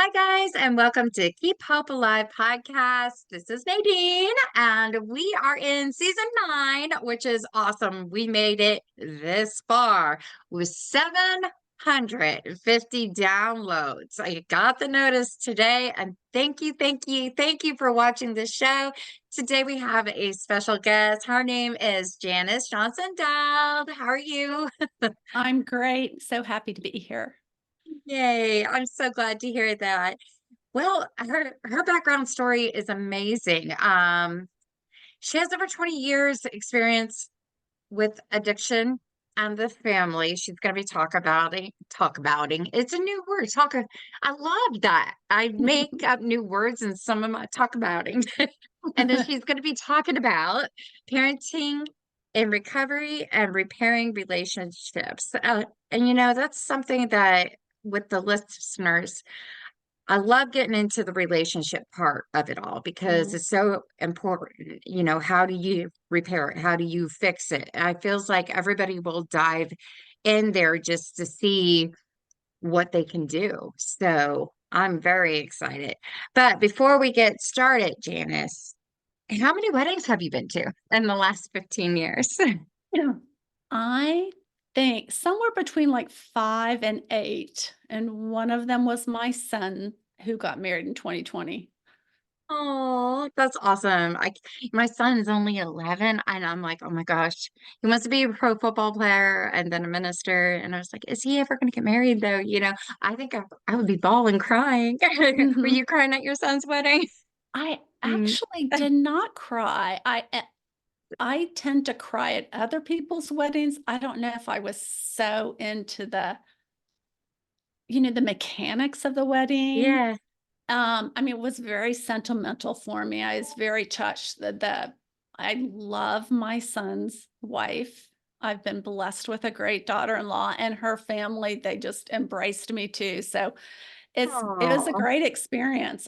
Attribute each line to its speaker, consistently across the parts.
Speaker 1: Hi, guys, and welcome to Keep Hope Alive podcast. This is Nadine, and we are in season 9, which is awesome. We made it this far with 750 downloads. I got the notice today, and thank you for watching this show. Today we have a special guest. Her name is Janice Johnson-Dowd. How are you?
Speaker 2: I'm great. So happy to be here.
Speaker 1: Yay, I'm so glad to hear that. Well, her background story is amazing. She has over 20 years experience with addiction and the family. She's going to be talk abouting. It's a new word. I love that. I make up new words in some of my talk abouting. And then she's going to be talking about parenting in recovery and repairing relationships. And that's something that with the listeners, I love getting into the relationship part of it all because
Speaker 2: Mm.
Speaker 1: it's so important. How do you repair it? How do you fix it? I feels like everybody will dive in there just to see what they can do. So I'm very excited. But before we get started, Janice, how many weddings have you been to in the last 15 years?
Speaker 2: Yeah. I think somewhere between like 5 and 8. And one of them was my son who got married in 2020.
Speaker 1: Oh, that's awesome. My son is only 11 and I'm like, oh my gosh, he wants to be a pro football player and then a minister. And I was like, is he ever going to get married though? I think I would be bawling crying. Were
Speaker 2: Mhm.
Speaker 1: you crying at your son's wedding?
Speaker 2: I
Speaker 1: Mm.
Speaker 2: actually did not cry. I tend to cry at other people's weddings. I don't know if I was so into the mechanics of the wedding.
Speaker 1: Yeah.
Speaker 2: It was very sentimental for me. I was very touched that I love my son's wife. I've been blessed with a great daughter-in-law and her family. They just embraced me too. So it was a
Speaker 1: Oh,
Speaker 2: great experience.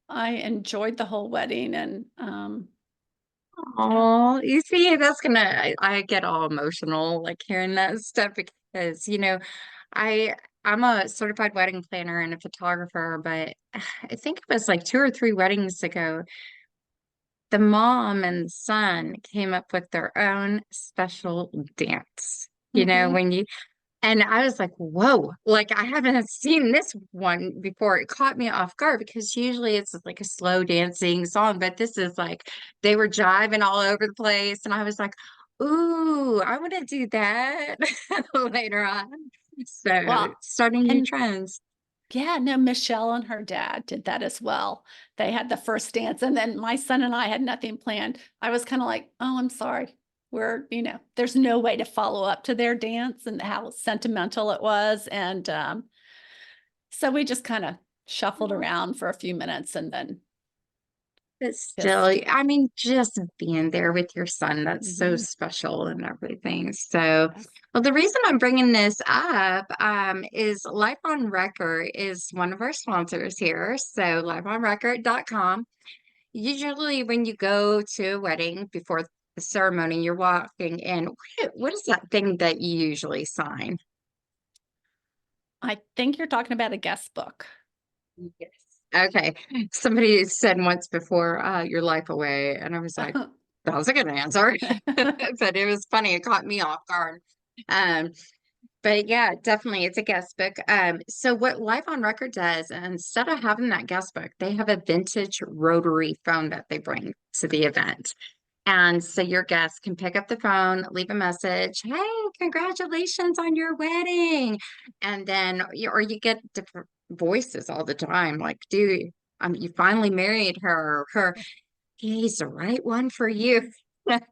Speaker 2: I enjoyed the whole wedding and yeah.
Speaker 1: oh, you see, I get all emotional like hearing that stuff because, I I'm a certified wedding planner and a photographer, but I think it was like 2 or 3 weddings ago. The mom and son came up with their own special dance.
Speaker 2: Mhm.
Speaker 1: When you and I was like, whoa, like I haven't seen this one before. It caught me off guard because usually it's like a slow dancing song, but this is like they were jiving all over the place. And I was like, ooh, I want to do that later on. So
Speaker 2: Well,
Speaker 1: starting new
Speaker 2: and
Speaker 1: trends.
Speaker 2: yeah, no, Michelle and her dad did that as well. They had the first dance, and then my son and I had nothing planned. I was kind of like, oh, I'm sorry. There's no way to follow up to their dance and how sentimental it was. And so we just kind of shuffled around for a few minutes and then
Speaker 1: But still,
Speaker 2: just,
Speaker 1: I mean, just being there with your son, that's so
Speaker 2: mhm.
Speaker 1: special and everything. So, well, the reason I'm bringing this up is Life on Record is one of our sponsors here. So, lifeonrecord.com. Usually, when you go to a wedding before the ceremony, you're walking in. What is that thing that you usually sign?
Speaker 2: I think you're talking about a guest book.
Speaker 1: Yes. Okay. Somebody said once before, your life away. And I was like, that was a good answer. But it was funny. It caught me off guard. Um, but yeah, definitely it's a guest book. So what Life on Record does, instead of having that guest book, they have a vintage rotary phone that they bring to the event. And so your guests can pick up the phone, leave a message, hey, congratulations on your wedding. And then or you get different voices all the time, like, dude, you finally married her. He's the right one for you. But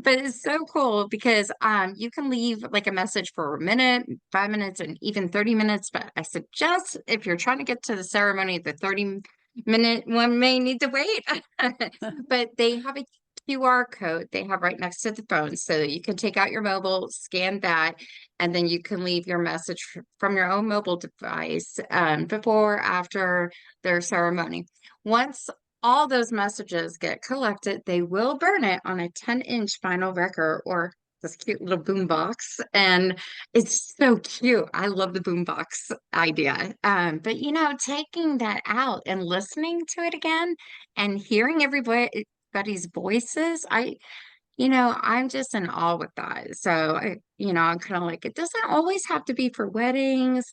Speaker 1: it's so cool because you can leave like a message for a minute, 5 minutes, and even 30 minutes. But I suggest if you're trying to get to the ceremony, the 30-minute one may need to wait. But they have a QR code they have right next to the phone so that you can take out your mobile, scan that, and then you can leave your message from your own mobile device before, after their ceremony. Once all those messages get collected, they will burn it on a 10-inch vinyl record or this cute little boom box, and it's so cute. I love the boom box idea. But taking that out and listening to it again and hearing everybody's voices, I'm just in awe with that. So I'm kind of like, it doesn't always have to be for weddings.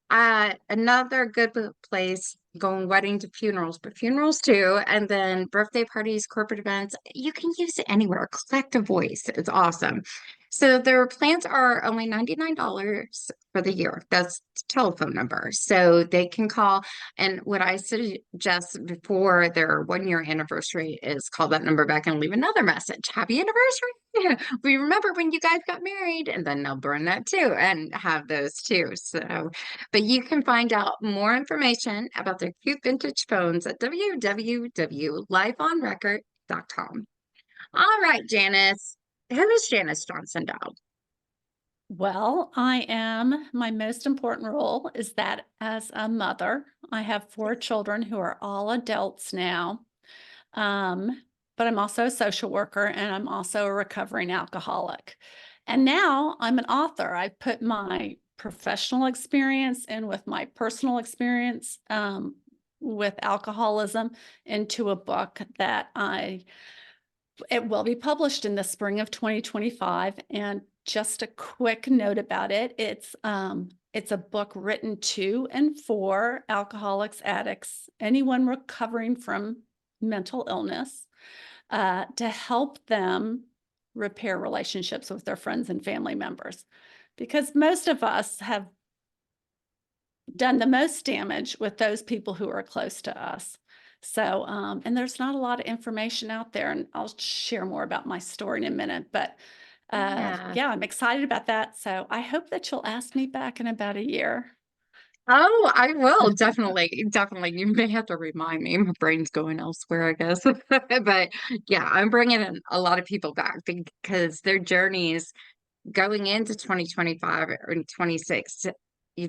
Speaker 1: Another good place, going wedding to funerals, but funerals too, and then birthday parties, corporate events. You can use it anywhere. Collective voice. It's awesome. So their plans are only $99 for the year. That's the telephone number. So they can call. And what I suggest before their 1 year anniversary is call that number back and leave another message. Happy anniversary. We remember when you guys got married, and then they'll burn that too and have those too. So but you can find out more information about their cute vintage phones at www.lifeonrecord.com. All right, Janice. Who is Janice Johnson Dowd?
Speaker 2: Well, my most important role is that as a mother. I have 4 children who are all adults now. But I'm also a social worker and I'm also a recovering alcoholic. And now I'm an author. I put my professional experience in with my personal experience with alcoholism into a book that it will be published in the spring of 2025. And just a quick note about it, it's a book written to and for alcoholics, addicts, anyone recovering from mental illness, to help them repair relationships with their friends and family members. Because most of us have done the most damage with those people who are close to us. So, and there's not a lot of information out there, and I'll share more about my story in a minute, but
Speaker 1: Yeah.
Speaker 2: I'm excited about that. So I hope that you'll ask me back in about a year.
Speaker 1: Oh, I will definitely, definitely. You may have to remind me. My brain's going elsewhere, I guess. But yeah, I'm bringing in a lot of people back because their journeys going into 2025 or 26,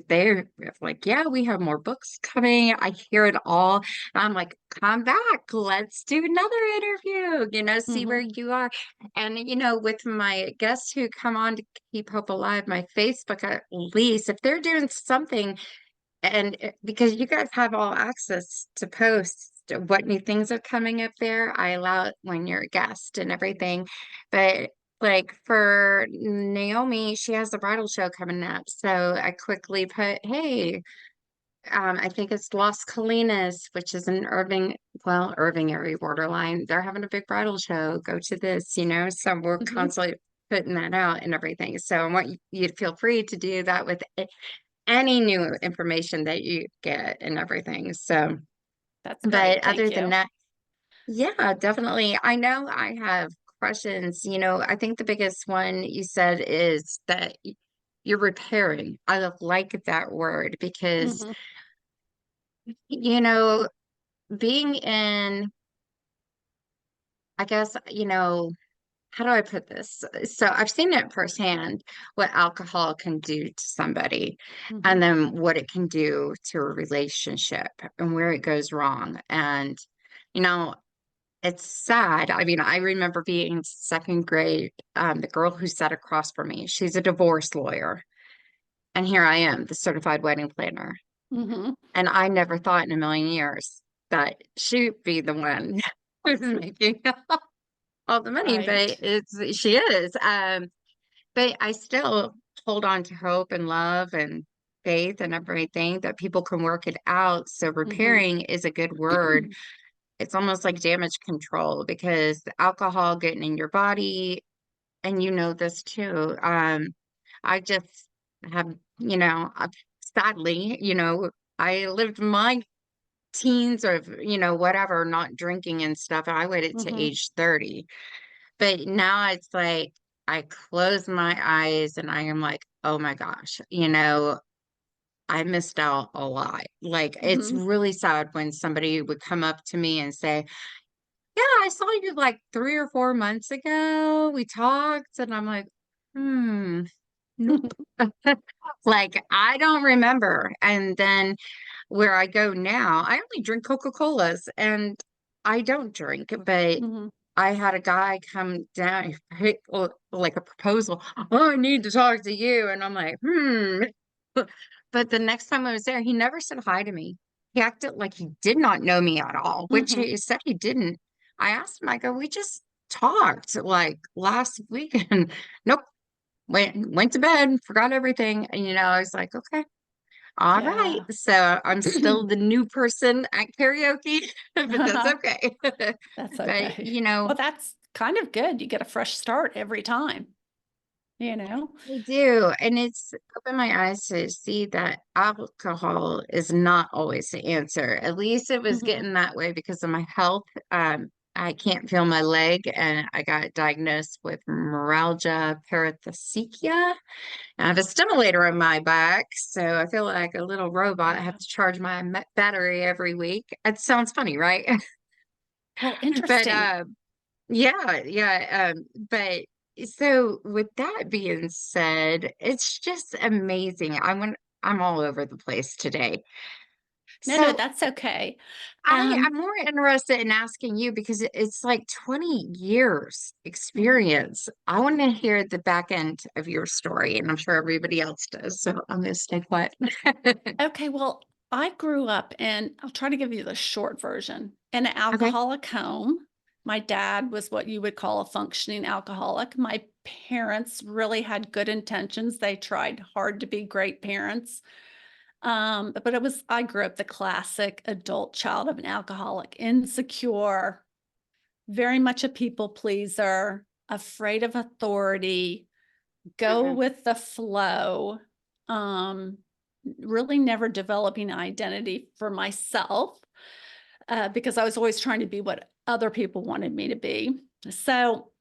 Speaker 1: they're like, yeah, we have more books coming. I hear it all. And I'm like, come back. Let's do another interview, see where
Speaker 2: Hmm.
Speaker 1: you are. And, with my guests who come on to keep hope alive, my Facebook at least, if they're doing something, and because you guys have all access to post what new things are coming up there, I allow it when you're a guest and everything. But like for Naomi, she has the bridal show coming up. So I quickly put, hey, I think it's Las Colinas, which is in Irving area borderline. They're having a big bridal show. Go to this. So we're
Speaker 2: Hmm.
Speaker 1: constantly putting that out and everything. So I want you to feel free to do that with any new information that you get and everything. So,
Speaker 2: That's
Speaker 1: but
Speaker 2: great.
Speaker 1: other
Speaker 2: Thank
Speaker 1: than
Speaker 2: you.
Speaker 1: that, yeah, definitely. I know I have questions. I think the biggest one you said is that you're repairing. I like that word because,
Speaker 2: Hmm.
Speaker 1: you know, being in, I guess, how do I put this? So I've seen it firsthand what alcohol can do to somebody,
Speaker 2: Hmm.
Speaker 1: and then what it can do to a relationship and where it goes wrong. And, you know, it's sad. I mean, I remember being in second grade, the girl who sat across from me, she's a divorce lawyer. And here I am, the certified wedding planner.
Speaker 2: Hmm.
Speaker 1: And I never thought in a million years that she'd be the one who's making all the money, but
Speaker 2: Right.
Speaker 1: she is. But I still hold on to hope and love and faith and everything that people can work it out. So
Speaker 2: Hmm.
Speaker 1: repairing is a good word. It's almost like damage control because the alcohol getting in your body, and you know this too. I just have, sadly, I lived my teens of, whatever, not drinking and stuff. I waited to
Speaker 2: Hmm.
Speaker 1: age 30. But now it's like I close my eyes and I am like, oh my gosh, I missed out a lot. Like it's
Speaker 2: Hmm.
Speaker 1: really sad when somebody would come up to me and say, yeah, I saw you like 3 or 4 months ago. We talked, and I'm like, nope. Like I don't remember. And then where I go now, I only drink Coca-Colas and I don't drink, but
Speaker 2: Hmm.
Speaker 1: I had a guy come down, like a proposal. Oh, I need to talk to you. And I'm like, hmm. But the next time I was there, he never said hi to me. He acted like he did not know me at all, which
Speaker 2: Hmm.
Speaker 1: he said he didn't. I asked him, I go, we just talked like last week and nope, went to bed, forgot everything. And I was like, okay, all right.
Speaker 2: Yeah.
Speaker 1: So I'm still the new person at karaoke, but that's okay.
Speaker 2: That's
Speaker 1: But
Speaker 2: okay. Well, that's kind of good. You get a fresh start every time, you know?
Speaker 1: I do. And it's opened my eyes to see that alcohol is not always the answer. At least it was
Speaker 2: Hmm.
Speaker 1: getting that way because of my health. I can't feel my leg, and I got diagnosed with neuralgia parathecica. I have a stimulator in my back, so I feel like a little robot. I have
Speaker 2: Yeah.
Speaker 1: to charge my battery every week. It sounds funny, right?
Speaker 2: Well,
Speaker 1: But
Speaker 2: interesting.
Speaker 1: yeah, yeah. But so with that being said, it's just amazing. I'm all over the place today.
Speaker 2: No, no,
Speaker 1: So
Speaker 2: that's okay.
Speaker 1: I'm more interested in asking you because it's like 20 years
Speaker 2: Mhm.
Speaker 1: experience. I want to hear the back end of your story, and I'm sure everybody else does. So I'm going to stay quiet.
Speaker 2: Okay, well, I grew up in, I'll try to give you the short version, in an
Speaker 1: Okay.
Speaker 2: alcoholic home. My dad was what you would call a functioning alcoholic. My parents really had good intentions. They tried hard to be great parents. But I grew up the classic adult child of an alcoholic, insecure, very much a people pleaser, afraid of authority, go
Speaker 1: Mhm.
Speaker 2: with the flow, um, really never developing an identity for myself, because I was always trying to be what other people wanted me to be. So,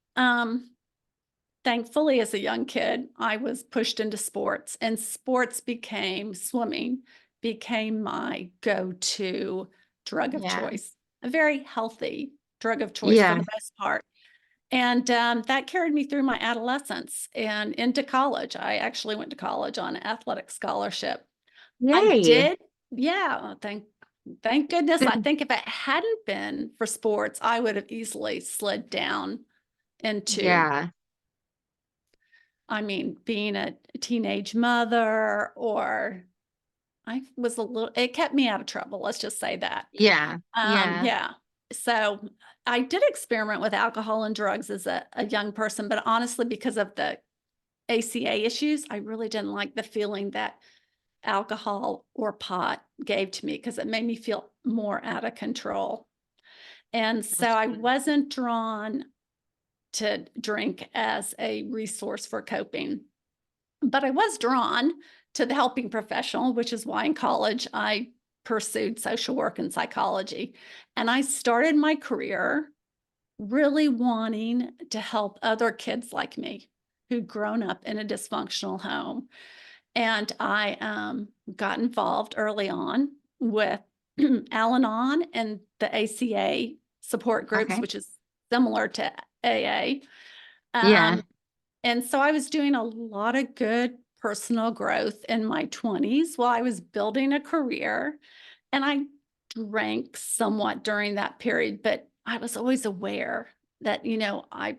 Speaker 2: thankfully, as a young kid, I was pushed into sports, and sports became swimming, became my go-to drug of
Speaker 1: Yeah.
Speaker 2: choice, a very healthy drug of choice for
Speaker 1: Yeah.
Speaker 2: the most part. And that carried me through my adolescence and into college. I actually went to college on an athletic scholarship. I
Speaker 1: Yay.
Speaker 2: did, yeah, thank goodness. I think if it hadn't been for sports, I would have easily slid down into,
Speaker 1: Yeah.
Speaker 2: I mean, being a teenage mother, or I was a little, it kept me out of trouble. Let's just say that.
Speaker 1: Yeah. Yeah.
Speaker 2: Yeah. So I did experiment with alcohol and drugs as a young person, but honestly, because of the ACA issues, I really didn't like the feeling that alcohol or pot gave to me because it made me feel more out of control. And so I
Speaker 1: Gotcha.
Speaker 2: wasn't drawn to drink as a resource for coping. But I was drawn to the helping professional, which is why in college I pursued social work and psychology. And I started my career really wanting to help other kids like me who'd grown up in a dysfunctional home. And I got involved early on with Al Anon and the ACA support groups,
Speaker 1: Okay.
Speaker 2: which is similar to AA.
Speaker 1: Yeah.
Speaker 2: Um, and so I was doing a lot of good personal growth in my 20s while I was building a career. And I drank somewhat during that period, but I was always aware that, I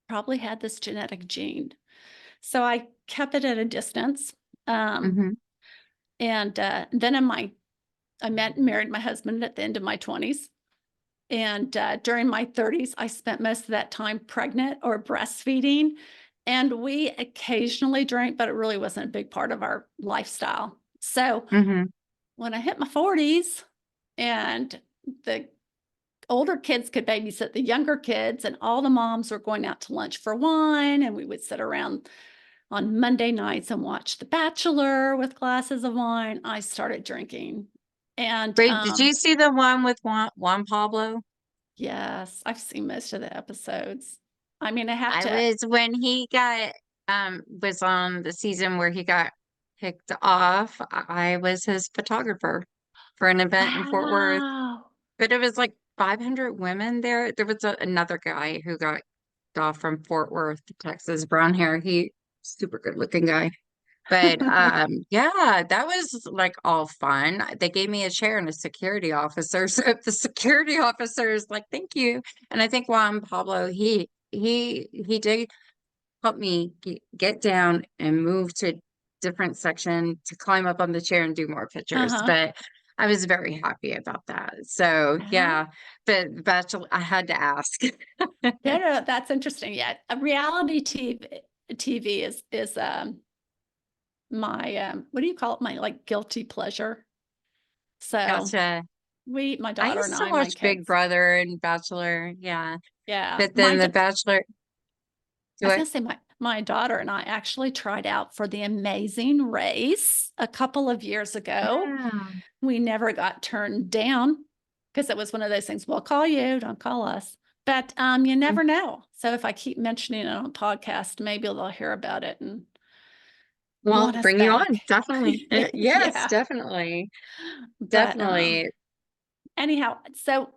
Speaker 2: probably had this genetic gene. So I kept it at a distance. Um,
Speaker 1: Hmm.
Speaker 2: and then I met and married my husband at the end of my 20s. And during my 30s, I spent most of that time pregnant or breastfeeding. And we occasionally drank, but it really wasn't a big part of our lifestyle. So
Speaker 1: Hmm.
Speaker 2: when I hit my 40s and the older kids could babysit the younger kids, and all the moms were going out to lunch for wine, and we would sit around on Monday nights and watch The Bachelor with glasses of wine, I started drinking. And
Speaker 1: Wait, did you see the one with Juan Pablo?
Speaker 2: yes, I've seen most of the episodes. I mean, I have
Speaker 1: I
Speaker 2: to.
Speaker 1: was when he got was on the season where he got kicked off. I was his photographer for an event in Fort Worth,
Speaker 2: Wow.
Speaker 1: but it was like 500 women there. There was another guy who got kicked off from Fort Worth, Texas, brown hair. He super good looking guy. But yeah, that was like all fun. They gave me a chair and a security officer. So if the security officer is like, thank you. And I think Juan Pablo, he did help me get down and move to a different section to climb up on the chair and do more pictures.
Speaker 2: Uh-huh.
Speaker 1: But I was very happy about that. So
Speaker 2: Uh-huh.
Speaker 1: yeah, but Bachelor, I had to ask.
Speaker 2: No, no, that's interesting. Yeah. A reality TV is my what do you call it? My like guilty pleasure. So
Speaker 1: Gotcha.
Speaker 2: my
Speaker 1: I
Speaker 2: daughter and
Speaker 1: used to
Speaker 2: I, my
Speaker 1: watch Big
Speaker 2: kids.
Speaker 1: Brother and Bachelor. Yeah.
Speaker 2: Yeah.
Speaker 1: But then The Bachelor,
Speaker 2: I
Speaker 1: do
Speaker 2: was
Speaker 1: I?
Speaker 2: gonna say my daughter and I actually tried out for the Amazing Race a couple of years ago.
Speaker 1: Yeah.
Speaker 2: We never got turned down because it was one of those things. We'll call you, don't call us. But you never know. So if I keep mentioning it on a podcast, maybe they'll hear about it and
Speaker 1: Well,
Speaker 2: want us
Speaker 1: bring you
Speaker 2: back.
Speaker 1: on. Definitely. Yes,
Speaker 2: Yeah.
Speaker 1: definitely.
Speaker 2: But
Speaker 1: Definitely.
Speaker 2: anyhow, so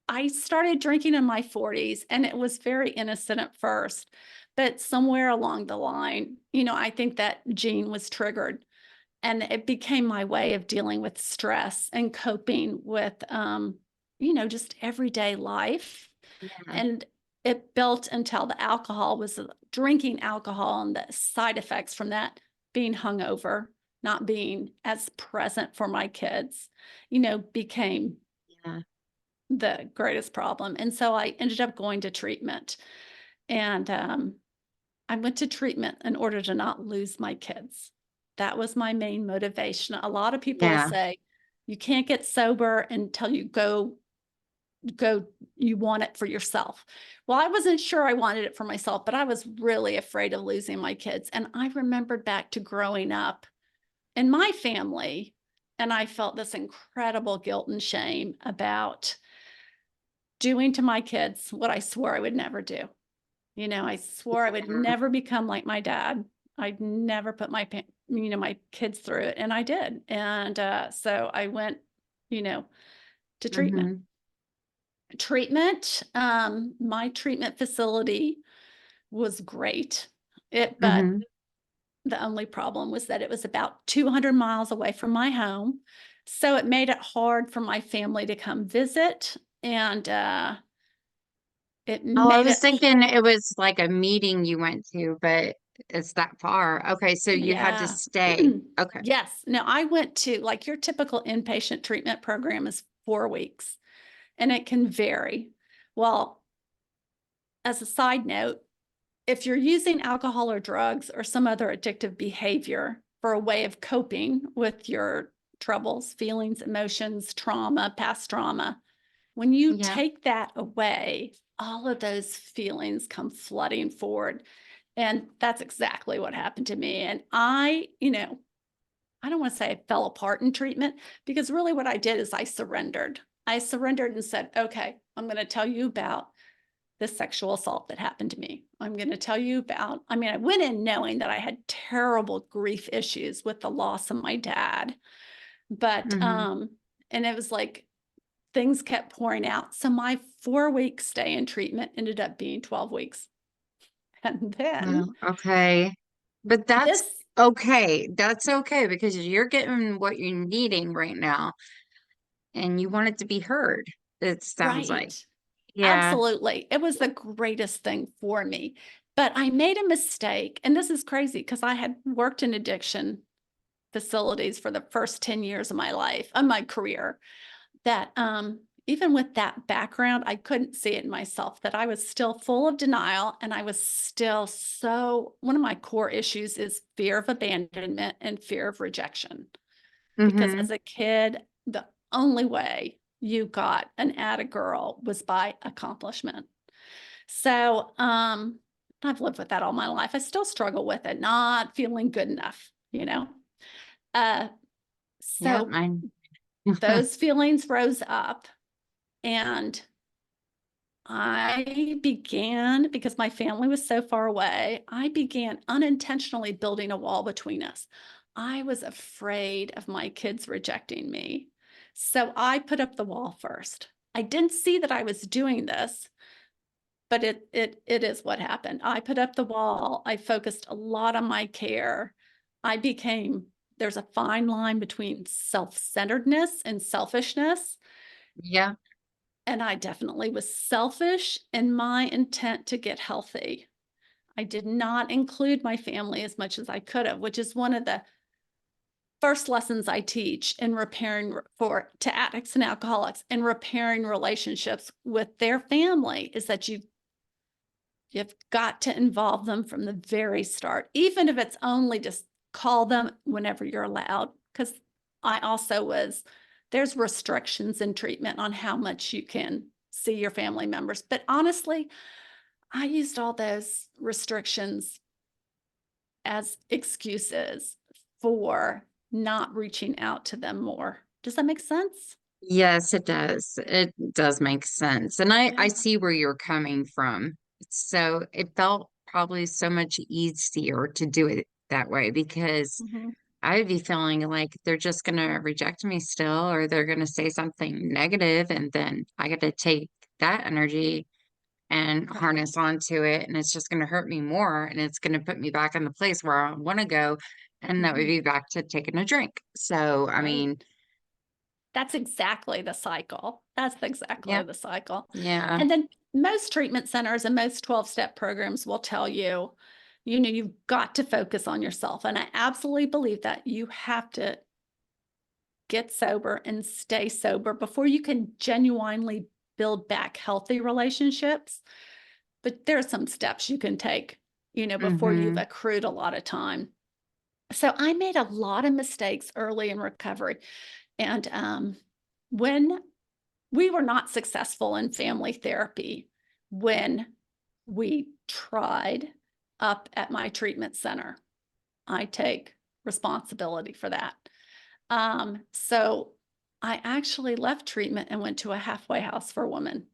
Speaker 2: I started drinking in my 40s and it was very innocent at first, but somewhere along the line, I think that gene was triggered and it became my way of dealing with stress and coping with just everyday life.
Speaker 1: Yeah.
Speaker 2: And it built until the alcohol was drinking alcohol and the side effects from that being hungover, not being as present for my kids, became
Speaker 1: Yeah.
Speaker 2: the greatest problem. And so I ended up going to treatment. And I went to treatment in order to not lose my kids. That was my main motivation. A lot of people
Speaker 1: Yeah.
Speaker 2: say you can't get sober until you go you want it for yourself. Well, I wasn't sure I wanted it for myself, but I was really afraid of losing my kids. And I remembered back to growing up in my family, and I felt this incredible guilt and shame about doing to my kids what I swore I would never do. I swore I would
Speaker 1: Yeah.
Speaker 2: never become like my dad. I'd never put my kids through it, and I did. And so I went, to treatment.
Speaker 1: Hmm.
Speaker 2: My treatment facility was great. But
Speaker 1: Hmm.
Speaker 2: the only problem was that it was about 200 miles away from my home. So it made it hard for my family to come visit. And it
Speaker 1: Oh, I
Speaker 2: made
Speaker 1: was
Speaker 2: it,
Speaker 1: thinking it was like a meeting you went to, but it's that far. Okay, so you had to
Speaker 2: yeah.
Speaker 1: stay. Okay.
Speaker 2: Yes. Now I went to like your typical inpatient treatment program is 4 weeks and it can vary. Well, as a side note, if you're using alcohol or drugs or some other addictive behavior for a way of coping with your troubles, feelings, emotions, trauma, past trauma, when you
Speaker 1: Yeah.
Speaker 2: take that away, all of those feelings come flooding forward. And that's exactly what happened to me. And I don't want to say I fell apart in treatment because really what I did is I surrendered. I surrendered and said, okay, I'm going to tell you about this sexual assault that happened to me. I'm going to tell you about, I went in knowing that I had terrible grief issues with the loss of my dad. But,
Speaker 1: Hmm.
Speaker 2: and it was like things kept pouring out. So my 4 week stay in treatment ended up being 12 weeks. And then
Speaker 1: Well, okay. But that's
Speaker 2: this,
Speaker 1: okay. That's okay because you're getting what you're needing right now and you want it to be heard. It sounds like.
Speaker 2: right.
Speaker 1: Yeah.
Speaker 2: Absolutely. It was the greatest thing for me. But I made a mistake. And this is crazy because I had worked in addiction facilities for the first 10 years of my life, of my career, that even with that background, I couldn't see it in myself that I was still full of denial. And I was still one of my core issues is fear of abandonment and fear of rejection. Because
Speaker 1: Hmm.
Speaker 2: as a kid, the only way you got an atta girl was by accomplishment. So I've lived with that all my life. I still struggle with it, not feeling good enough. Uh,
Speaker 1: Yeah,
Speaker 2: so
Speaker 1: mine.
Speaker 2: those feelings rose up and I began, because my family was so far away, I began unintentionally building a wall between us. I was afraid of my kids rejecting me. So I put up the wall first. I didn't see that I was doing this, but it is what happened. I put up the wall. I focused a lot on my care. there's a fine line between self-centeredness and selfishness.
Speaker 1: Yeah.
Speaker 2: And I definitely was selfish in my intent to get healthy. I did not include my family as much as I could have, which is one of the first lessons I teach in to addicts and alcoholics and repairing relationships with their family is that you've got to involve them from the very start, even if it's only just call them whenever you're allowed. Because there's restrictions in treatment on how much you can see your family members. But honestly, I used all those restrictions as excuses for not reaching out to them more. Does that make sense?
Speaker 1: Yes, it does. It does make sense. And I
Speaker 2: Yeah.
Speaker 1: see where you're coming from. So it felt probably so much easier to do it that way because
Speaker 2: Mhm.
Speaker 1: I would be feeling like they're just going to reject me still, or they're going to say something negative, and then I got to take that energy and
Speaker 2: Right.
Speaker 1: harness onto it, and it's just going to hurt me more, and it's going to put me back in the place where I want to go, and that would
Speaker 2: Mhm.
Speaker 1: be back to taking a drink. So, I
Speaker 2: Right.
Speaker 1: mean,
Speaker 2: That's exactly the cycle. That's exactly
Speaker 1: yeah,
Speaker 2: the cycle.
Speaker 1: yeah.
Speaker 2: And then most treatment centers and most 12-step programs will tell you, you've got to focus on yourself. And I absolutely believe that you have to get sober and stay sober before you can genuinely build back healthy relationships. But there are some steps you can take, before you've
Speaker 1: Mm-hmm.
Speaker 2: accrued a lot of time. So I made a lot of mistakes early in recovery. And when we were not successful in family therapy, when we tried up at my treatment center, I take responsibility for that. So I actually left treatment and went to a halfway house for women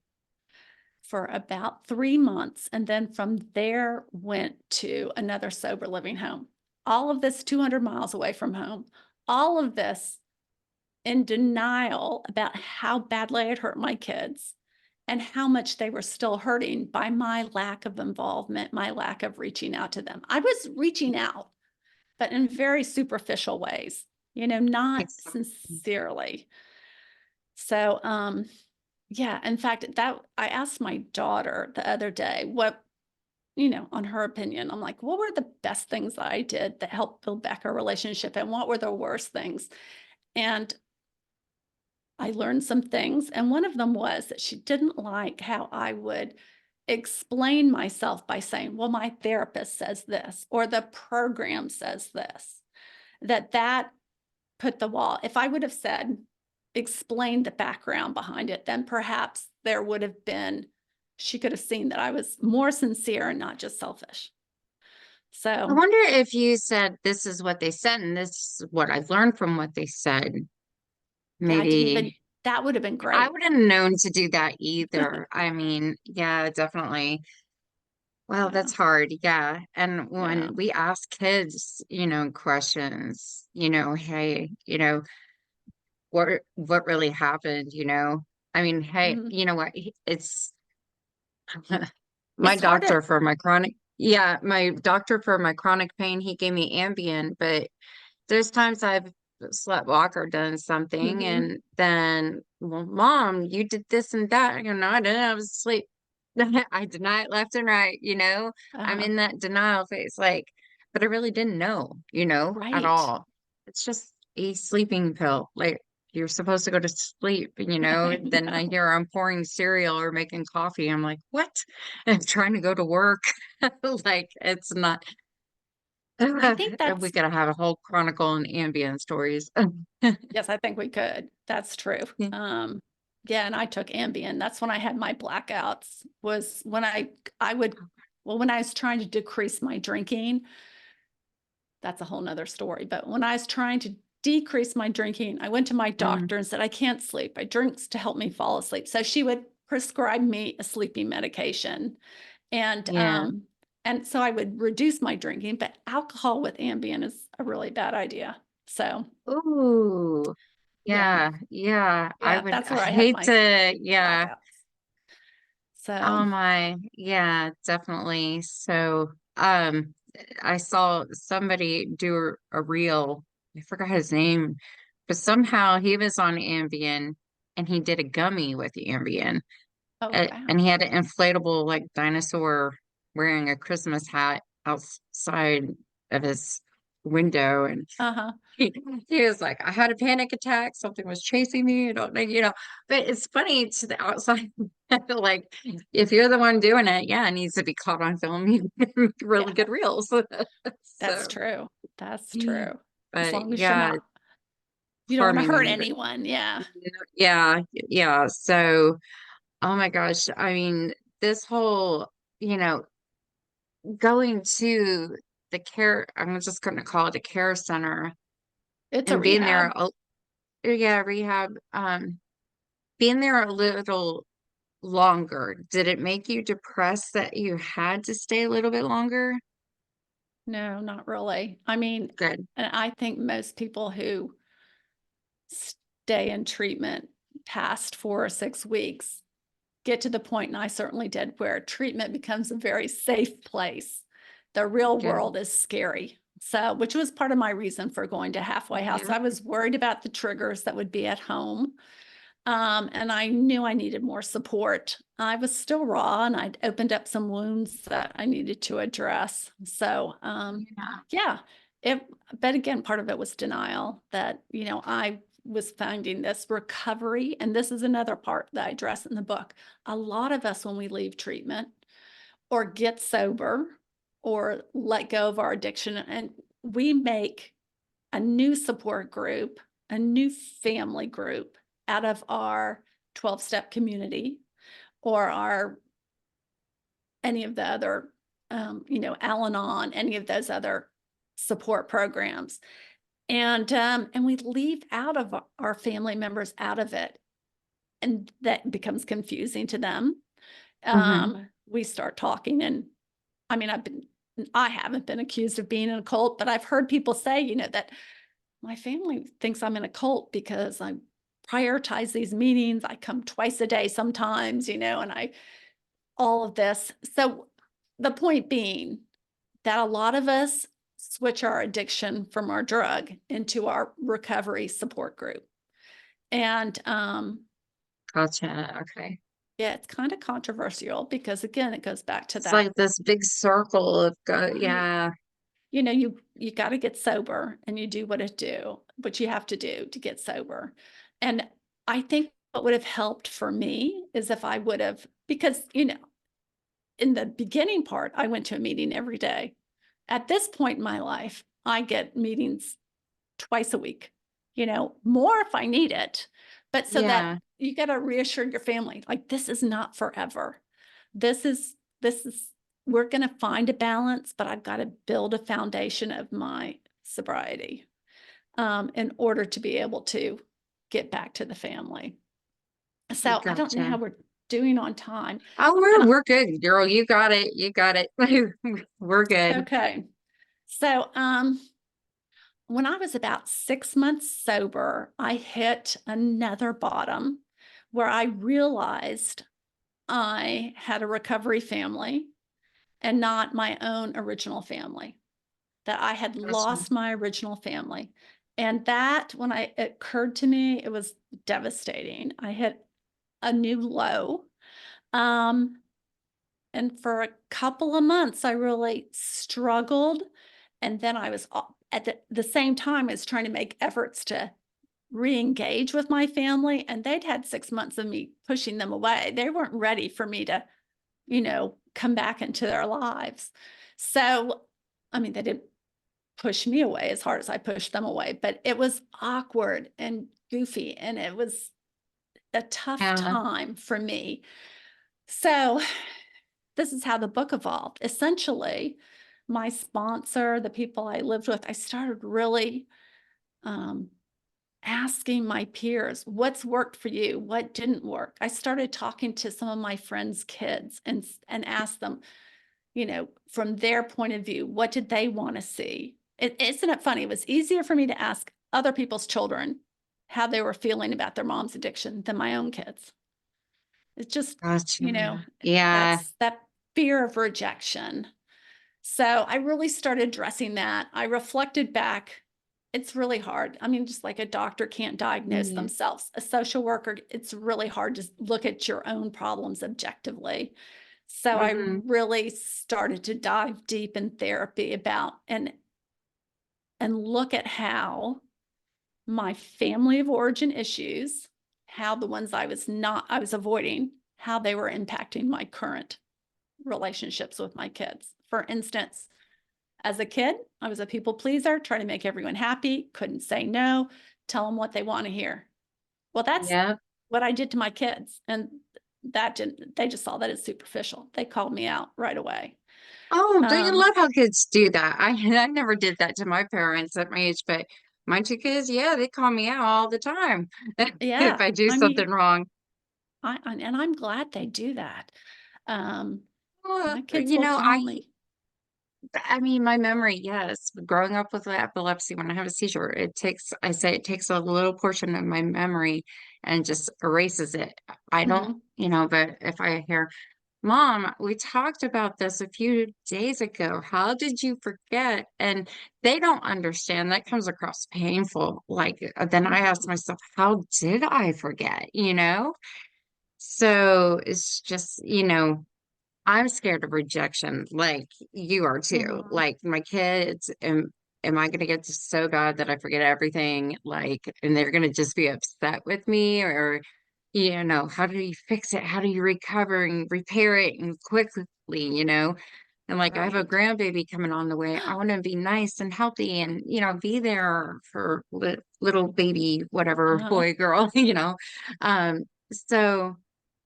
Speaker 2: for about 3 months. And then from there, went to another sober living home. All of this 200 miles away from home. All of this in denial about how badly I had hurt my kids and how much they were still hurting by my lack of involvement, my lack of reaching out to them. I was reaching out, but in very superficial ways, not
Speaker 1: Exactly.
Speaker 2: sincerely. So, yeah, in fact, that I asked my daughter the other day on her opinion. I'm like, what were the best things that I did that helped build back our relationship? And what were the worst things? And I learned some things. And one of them was that she didn't like how I would explain myself by saying, well, my therapist says this, or the program says this, that put the wall. If I would have said, explain the background behind it, then perhaps there would have been, she could have seen that I was more sincere and not just selfish.
Speaker 1: I
Speaker 2: So,
Speaker 1: wonder if you said this is what they said and this is what I've learned from what they said.
Speaker 2: yeah,
Speaker 1: Maybe
Speaker 2: that would have been
Speaker 1: I
Speaker 2: great.
Speaker 1: wouldn't have known to do that either. I mean, yeah, definitely. Well,
Speaker 2: Yeah.
Speaker 1: that's hard. Yeah. And
Speaker 2: Yeah.
Speaker 1: when we ask kids, questions, hey, what really happened, I mean, hey,
Speaker 2: Mhm.
Speaker 1: you know what? It's my
Speaker 2: It's hard to,
Speaker 1: doctor for my chronic, yeah, my doctor for my chronic pain, he gave me Ambien, but there's times I've slept walk or done something,
Speaker 2: mhm.
Speaker 1: and then, well, mom, you did this and that. I didn't. I was asleep. I deny it left and right. I'm
Speaker 2: uh
Speaker 1: in that denial phase, like, but I really didn't know, at
Speaker 2: Right.
Speaker 1: all. It's just a sleeping pill. Like, you're supposed to go to sleep,
Speaker 2: I
Speaker 1: then I
Speaker 2: know.
Speaker 1: hear I'm pouring cereal or making coffee. I'm like, what? I'm trying to go to work. Like, it's not.
Speaker 2: I think
Speaker 1: We
Speaker 2: that's
Speaker 1: gotta have a whole chronicle and ambient stories.
Speaker 2: Yes, I think we could. That's true.
Speaker 1: Yeah.
Speaker 2: Yeah, and I took Ambien. That's when I had my blackouts, was when I would well, when I was trying to decrease my drinking, that's a whole nother story. But when I was trying to decrease my drinking, I went to my
Speaker 1: Mm,
Speaker 2: doctor and said, I can't sleep. I drink to help me fall asleep. So she would prescribe me a sleeping medication. And
Speaker 1: yeah.
Speaker 2: um, and so I would reduce my drinking, but alcohol with Ambien is a really bad idea. So
Speaker 1: Ooh.
Speaker 2: yeah,
Speaker 1: Yeah. Yeah. I
Speaker 2: yeah,
Speaker 1: would
Speaker 2: that's where I had
Speaker 1: hate
Speaker 2: my
Speaker 1: to, yeah.
Speaker 2: blackouts. So
Speaker 1: Oh my. Yeah, definitely. So, I saw somebody do a reel. I forgot his name, but somehow he was on Ambien and he did a gummy with Ambien.
Speaker 2: Oh, wow.
Speaker 1: And he had an inflatable like dinosaur wearing a Christmas hat outside of his window. And
Speaker 2: Uh-huh.
Speaker 1: he was like, I had a panic attack. Something was chasing me. I don't know, but it's funny to the outside. Like, if you're the one doing it, yeah, it needs to be caught on film. You can make really
Speaker 2: Yeah,
Speaker 1: good reels.
Speaker 2: that's
Speaker 1: So,
Speaker 2: true. That's true. As
Speaker 1: but
Speaker 2: long as you're
Speaker 1: yeah,
Speaker 2: not, you don't want to
Speaker 1: harming
Speaker 2: hurt
Speaker 1: anybody.
Speaker 2: anyone. Yeah.
Speaker 1: Yeah, yeah. So, oh my gosh. I mean, this whole, you know, going to the care, I'm just going to call it a care center
Speaker 2: It's a
Speaker 1: and being there,
Speaker 2: rehab.
Speaker 1: yeah, rehab, being there a little longer, did it make you depressed that you had to stay a little bit longer?
Speaker 2: No, not really. I mean,
Speaker 1: Good.
Speaker 2: and I think most people who stay in treatment past 4 or 6 weeks get to the point, and I certainly did, where treatment becomes a very safe place. The real
Speaker 1: Good.
Speaker 2: world is scary. So, which was part of my reason for going to halfway house.
Speaker 1: Yeah.
Speaker 2: I was worried about the triggers that would be at home. And I knew I needed more support. I was still raw and I'd opened up some wounds that I needed to address. So,
Speaker 1: Yeah.
Speaker 2: yeah, it, but again, part of it was denial that, I was finding this recovery. And this is another part that I address in the book. A lot of us, when we leave treatment or get sober or let go of our addiction, and we make a new support group, a new family group out of our 12-step community or our any of the other Al-Anon, any of those other support programs. And we leave out of our family members out of it. And that becomes confusing to them.
Speaker 1: Hmm.
Speaker 2: We start talking, and I mean, I haven't been accused of being in a cult, but I've heard people say, that my family thinks I'm in a cult because I prioritize these meetings. I come twice a day sometimes, and all of this. So the point being that a lot of us switch our addiction from our drug into our recovery support group. And
Speaker 1: Gotcha. Okay.
Speaker 2: yeah, it's kind of controversial because again, it goes back to
Speaker 1: It's
Speaker 2: that.
Speaker 1: like this big circle of
Speaker 2: You,
Speaker 1: yeah.
Speaker 2: you got to get sober and you do what you have to do to get sober. And I think what would have helped for me is if I would have, because, in the beginning part, I went to a meeting every day. At this point in my life, I get meetings twice a week, more if I need it. But so that
Speaker 1: Yeah.
Speaker 2: you got to reassure your family, like, this is not forever. This is, we're going to find a balance, but I've got to build a foundation of my sobriety in order to be able to get back to the family. So I don't know
Speaker 1: Gotcha.
Speaker 2: how we're doing on time.
Speaker 1: Oh,
Speaker 2: And
Speaker 1: we're good, girl. You got it. You got it. We're good.
Speaker 2: okay. So when I was about 6 months sober, I hit another bottom where I realized I had a recovery family and not my own original family, that I had
Speaker 1: Gotcha.
Speaker 2: lost my original family. And that, when it occurred to me, it was devastating. I hit a new low. Um, and for a couple of months, I really struggled. And then I was at the same time as trying to make efforts to re-engage with my family. And they'd had 6 months of me pushing them away. They weren't ready for me to, come back into their lives. So, I mean, they didn't push me away as hard as I pushed them away, but it was awkward and goofy. And it was a tough
Speaker 1: Yeah.
Speaker 2: time for me. So this is how the book evolved. Essentially, my sponsor, the people I lived with, I started really um, asking my peers, what's worked for you? What didn't work? I started talking to some of my friends' kids and asked them, from their point of view, what did they want to see? Isn't it funny? It was easier for me to ask other people's children how they were feeling about their mom's addiction than my own kids. It's just,
Speaker 1: Gotcha. Yeah.
Speaker 2: that's that fear of rejection. So I really started addressing that. I reflected back. It's really hard. I mean, just like a doctor can't diagnose
Speaker 1: Yeah.
Speaker 2: themselves, a social worker, it's really hard to look at your own problems objectively. So I
Speaker 1: Hmm.
Speaker 2: really started to dive deep in therapy about and look at how my family of origin issues, how the ones I was avoiding, how they were impacting my current relationships with my kids. For instance, as a kid, I was a people pleaser, trying to make everyone happy, couldn't say no, tell them what they want to hear. Well, that's
Speaker 1: Yeah.
Speaker 2: what I did to my kids. And they just saw that as superficial. They called me out right away.
Speaker 1: Oh, don't you
Speaker 2: Um,
Speaker 1: love how kids do that? I never did that to my parents at my age, but my two kids, yeah, they call me out all the time if
Speaker 2: yeah,
Speaker 1: I do
Speaker 2: I
Speaker 1: something
Speaker 2: mean,
Speaker 1: wrong.
Speaker 2: and I'm glad they do that. Um,
Speaker 1: Well,
Speaker 2: my kids will call
Speaker 1: I
Speaker 2: me.
Speaker 1: I mean, my memory, yes, growing up with epilepsy, when I have a seizure, I say it takes a little portion of my memory and just erases it. I don't,
Speaker 2: Mhm.
Speaker 1: but if I hear, Mom, we talked about this a few days ago. How did you forget? And they don't understand. That comes across painful. Like, then I ask myself, how did I forget? So it's just, I'm scared of rejection, like you are too.
Speaker 2: Mhm.
Speaker 1: Like my kids, am I gonna get so bad that I forget everything? Like, and they're gonna just be upset with me, or how do you fix it? How do you recover and repair it and quickly, you know? And like I have a
Speaker 2: Right.
Speaker 1: grandbaby coming on the way. I want to be nice and healthy and be there for little baby, whatever,
Speaker 2: Uh-huh.
Speaker 1: boy, girl, so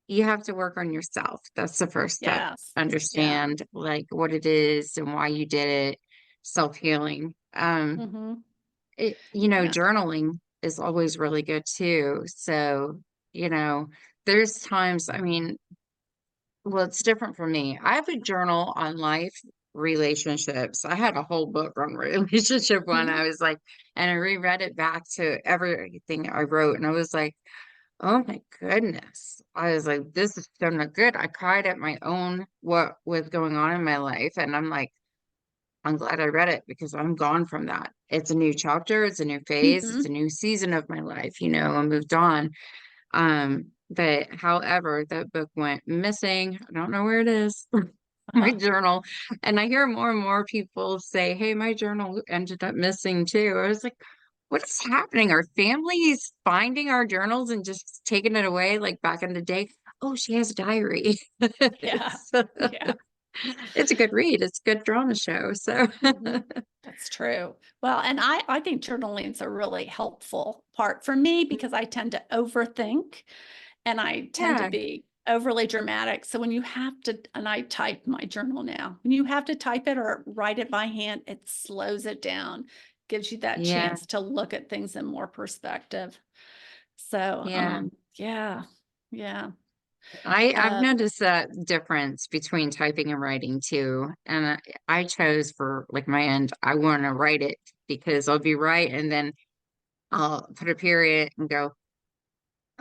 Speaker 1: you have to work on yourself. That's the first step.
Speaker 2: Yes. Yeah.
Speaker 1: Understand like what it is and why you did it. Self-healing.
Speaker 2: Mhm. Yeah.
Speaker 1: Journaling is always really good too. So, you know, there's times, I mean, well, it's different for me. I have a journal on life, relationships. I had a whole book on relationship one.
Speaker 2: Mhm.
Speaker 1: I was like, and I reread it back to everything I wrote, and I was like, oh my goodness. I was like, this is so not good. I cried at my own what was going on in my life. And I'm like, I'm glad I read it because I'm gone from that. It's a new chapter, it's a new phase, it's a
Speaker 2: Mhm.
Speaker 1: new season of my life, I moved on. But however, that book went missing. I don't know where it is. My
Speaker 2: Uh-huh.
Speaker 1: journal. And I hear more and more people say, hey, my journal ended up missing too. I was like, what is happening? Are families finding our journals and just taking it away like back in the day? Oh, she has a diary.
Speaker 2: Yeah.
Speaker 1: it's,
Speaker 2: Yeah.
Speaker 1: it's a good read. It's a good drama show. So
Speaker 2: Mhm. That's true. Well, and I think journaling is a really helpful part for me because I tend to overthink and I tend to
Speaker 1: yeah,
Speaker 2: be overly dramatic. So when you have to, and I type my journal now, when you have to type it or write it by hand, it slows it down, gives you that
Speaker 1: yeah,
Speaker 2: chance to look at things in more perspective. So,
Speaker 1: yeah.
Speaker 2: yeah, yeah.
Speaker 1: I've
Speaker 2: Uh,
Speaker 1: noticed that difference between typing and writing too. And I chose for like my end, I want to write it because I'll be right and then I'll put a period and go,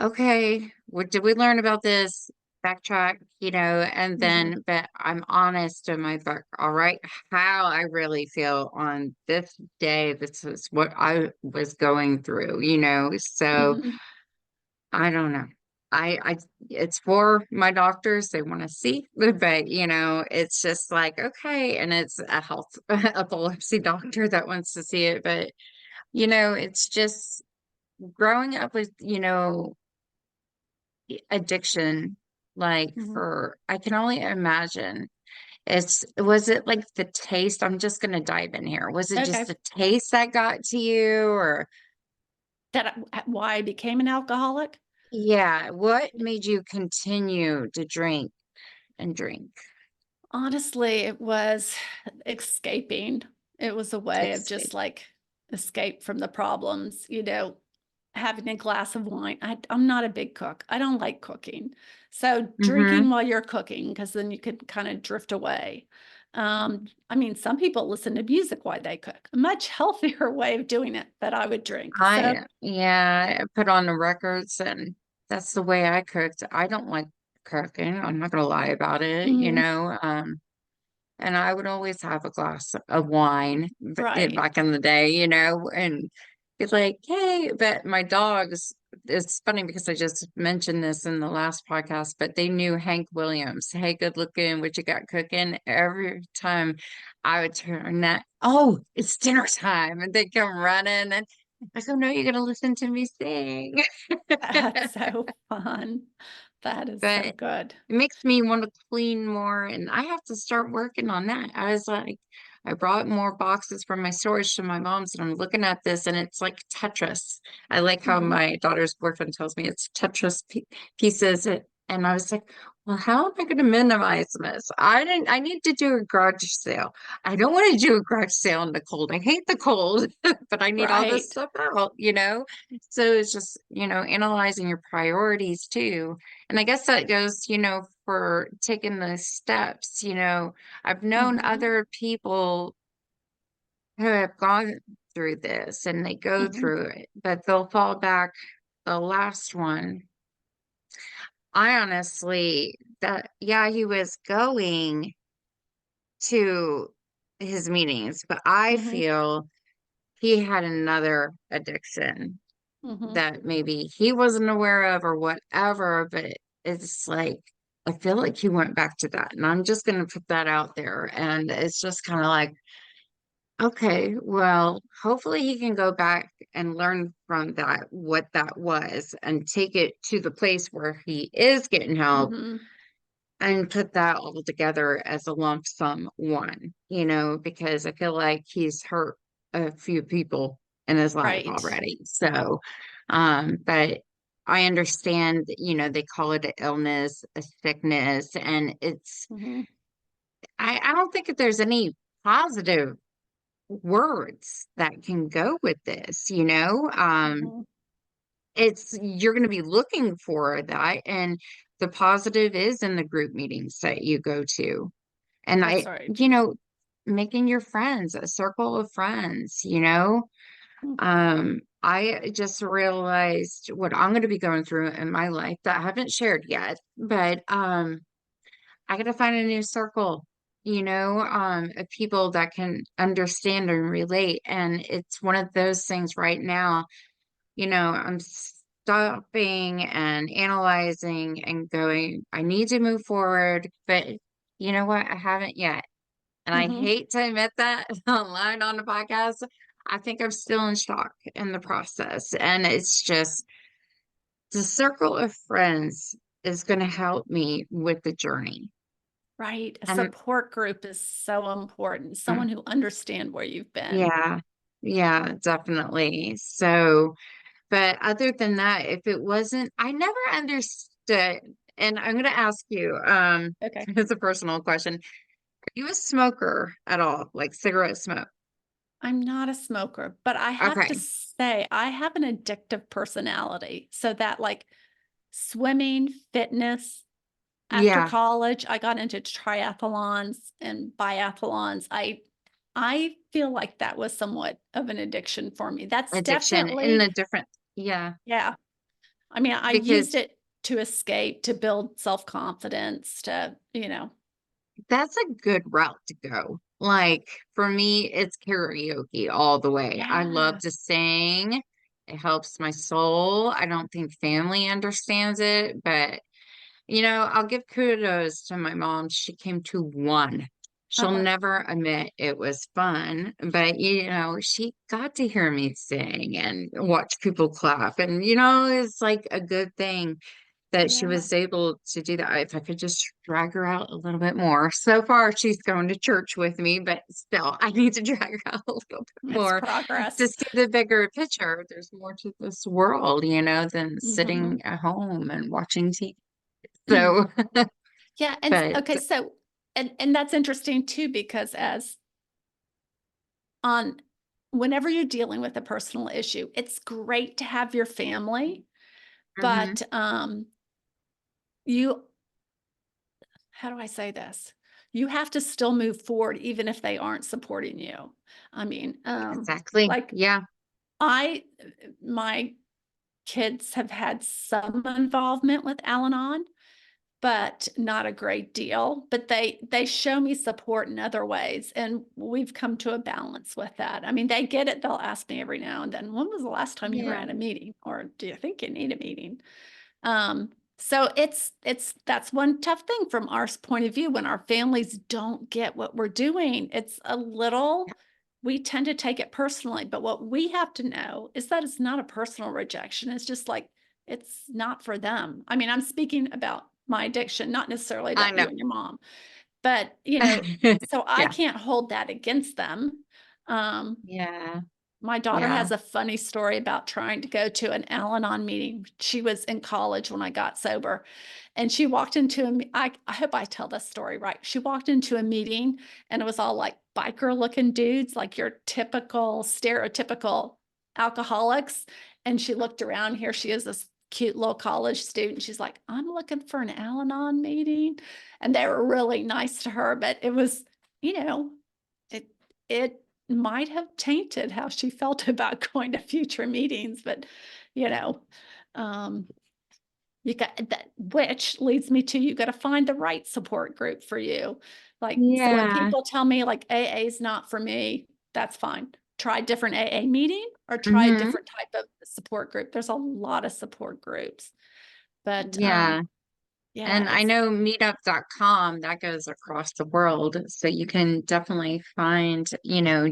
Speaker 1: okay, what did we learn about this? Backtrack, and
Speaker 2: mhm,
Speaker 1: then, but I'm honest in my book. All right, how I really feel on this day. This is what I was going through, So
Speaker 2: mhm,
Speaker 1: I don't know. It's for my doctors. They want to see, but it's just like, okay. And it's a health epilepsy doctor that wants to see it. But, it's just growing up with, addiction, like
Speaker 2: mhm.
Speaker 1: I can only imagine was it like the taste? I'm just going to dive in here. Was it just
Speaker 2: Okay.
Speaker 1: the taste that got to you or
Speaker 2: Why I became an alcoholic?
Speaker 1: yeah, what made you continue to drink and drink?
Speaker 2: Honestly, it was escaping. It was a way of
Speaker 1: Escape.
Speaker 2: just like escape from the problems, having a glass of wine. I'm not a big cook. I don't like cooking. So
Speaker 1: Mm-hmm.
Speaker 2: drinking while you're cooking, because then you could kind of drift away. I mean, some people listen to music while they cook, a much healthier way of doing it, but I would drink. So,
Speaker 1: Yeah, I put on the records and that's the way I cooked. I don't like cooking. I'm not gonna lie about it,
Speaker 2: mm,
Speaker 1: and I would always have a glass of wine
Speaker 2: Right.
Speaker 1: back in the day, and it's like, hey, but my dogs, it's funny because I just mentioned this in the last podcast, but they knew Hank Williams. Hey, good looking, what you got cooking? Every time I would turn that, oh, it's dinner time, and they come running, and I go, no, you're gonna listen to me sing.
Speaker 2: That's so fun. That is so
Speaker 1: But
Speaker 2: good.
Speaker 1: it makes me want to clean more, and I have to start working on that. I was like, I brought more boxes from my storage to my mom's, and I'm looking at this, and it's like Tetris. I like how
Speaker 2: Mhm.
Speaker 1: my daughter's boyfriend tells me it's Tetris pieces. And I was like, well, how am I going to minimize this? I need to do a garage sale. I don't want to do a garage sale in the cold. I hate the cold, but I need all this
Speaker 2: Right.
Speaker 1: stuff out. So it's just, analyzing your priorities too. And I guess that goes, for taking the steps. I've known
Speaker 2: Mhm.
Speaker 1: other people who have gone through this and they go
Speaker 2: Mhm.
Speaker 1: through it, but they'll fall back. The last one, I honestly, yeah, he was going to his meetings, but I
Speaker 2: Mhm.
Speaker 1: feel he had another addiction
Speaker 2: Mhm.
Speaker 1: that maybe he wasn't aware of or whatever, but it's like I feel like he went back to that. And I'm just going to put that out there. And it's just kind of like, okay, well, hopefully he can go back and learn from that what that was and take it to the place where he is getting help
Speaker 2: Mhm.
Speaker 1: and put that all together as a lump sum one, because I feel like he's hurt a few people in his life
Speaker 2: Right.
Speaker 1: already. So, but I understand, they call it an illness, a sickness, and
Speaker 2: Mhm.
Speaker 1: I don't think that there's any positive words that can go with this.
Speaker 2: Mhm.
Speaker 1: You're going to be looking for that. And the positive is in the group meetings that you go to. And
Speaker 2: That's right.
Speaker 1: making your friends, a circle of friends.
Speaker 2: Mm.
Speaker 1: I just realized what I'm going to be going through in my life that I haven't shared yet, but I got to find a new circle, of people that can understand and relate. And it's one of those things right now, I'm stopping and analyzing and going, I need to move forward, but you know what? I haven't yet. And I
Speaker 2: Mhm.
Speaker 1: hate to admit that online on the podcast. I think I'm still in shock in the process. And it's just the circle of friends is going to help me with the journey.
Speaker 2: Right. A
Speaker 1: And
Speaker 2: support group is so important.
Speaker 1: mm,
Speaker 2: Someone who understand where you've been.
Speaker 1: yeah, yeah, definitely. So, but other than that, if it wasn't, I never understood. And I'm going to ask you,
Speaker 2: Okay.
Speaker 1: it's a personal question. Are you a smoker at all, like cigarette smoke?
Speaker 2: I'm not a smoker, but I have to
Speaker 1: Okay.
Speaker 2: say I have an addictive personality. So that like swimming, fitness, after
Speaker 1: Yeah.
Speaker 2: college, I got into triathlons and biathlons. I feel like that was somewhat of an addiction for me. That's
Speaker 1: Addiction in
Speaker 2: definitely,
Speaker 1: a different, yeah,
Speaker 2: yeah. I mean, I used
Speaker 1: because
Speaker 2: it to escape, to build self-confidence, to.
Speaker 1: that's a good route to go. Like for me, it's karaoke all the way. I love
Speaker 2: Yeah.
Speaker 1: to sing. It helps my soul. I don't think family understands it, but I'll give kudos to my mom. She came to one. She'll
Speaker 2: Uh-huh.
Speaker 1: never admit it was fun, but she got to hear me sing and watch people clap. And it's like a good thing that she
Speaker 2: Yeah.
Speaker 1: was able to do that. If I could just drag her out a little bit more. So far, she's going to church with me, but still, I need to drag her out a little bit
Speaker 2: It's
Speaker 1: more to
Speaker 2: progress.
Speaker 1: see the bigger picture. There's more to this world, than
Speaker 2: Mhm.
Speaker 1: sitting at home and watching TV. So,
Speaker 2: Yeah, and
Speaker 1: but
Speaker 2: okay, so and that's interesting too because as on whenever you're dealing with a personal issue, it's great to have your family,
Speaker 1: mhm,
Speaker 2: but you how do I say this? You have to still move forward even if they aren't supporting you. I mean,
Speaker 1: exactly.
Speaker 2: like
Speaker 1: Yeah.
Speaker 2: I my kids have had some involvement with Al-Anon, but not a great deal. But they show me support in other ways, and we've come to a balance with that. I mean, they get it. They'll ask me every now and then, "When was the last time you were
Speaker 1: Yeah.
Speaker 2: at a meeting?" Or, "Do you think you need a meeting?" So it's that's one tough thing from our point of view when our families don't get what we're doing. It's a little, we tend to take it personally, but what we have to know is that it's not a personal rejection. It's just like, it's not for them. I mean, I'm speaking about my addiction, not necessarily
Speaker 1: I
Speaker 2: about
Speaker 1: know.
Speaker 2: you and your mom, but so I
Speaker 1: Yeah.
Speaker 2: can't hold that against them. Um,
Speaker 1: Yeah.
Speaker 2: my daughter
Speaker 1: Yeah.
Speaker 2: has a funny story about trying to go to an Al-Anon meeting. She was in college when I got sober, and she walked into I hope I tell this story right. She walked into a meeting, and it was all like biker-looking dudes, like your typical, stereotypical alcoholics. And she looked around. Here she is, this cute little college student. She's like, "I'm looking for an Al-Anon meeting." And they were really nice to her, but it was, you know, it it might have tainted how she felt about going to future meetings, but, you know, um, you got that, which leads me to, you gotta find the right support group for you. Like, so when
Speaker 1: Yeah.
Speaker 2: people tell me, like, "AA is not for me," that's fine. Try a different AA meeting or try a
Speaker 1: Hmm.
Speaker 2: different type of support group. There's a lot of support groups, but,
Speaker 1: Yeah.
Speaker 2: yeah,
Speaker 1: And I
Speaker 2: it's
Speaker 1: know meetup.com that goes across the world. So you can definitely find,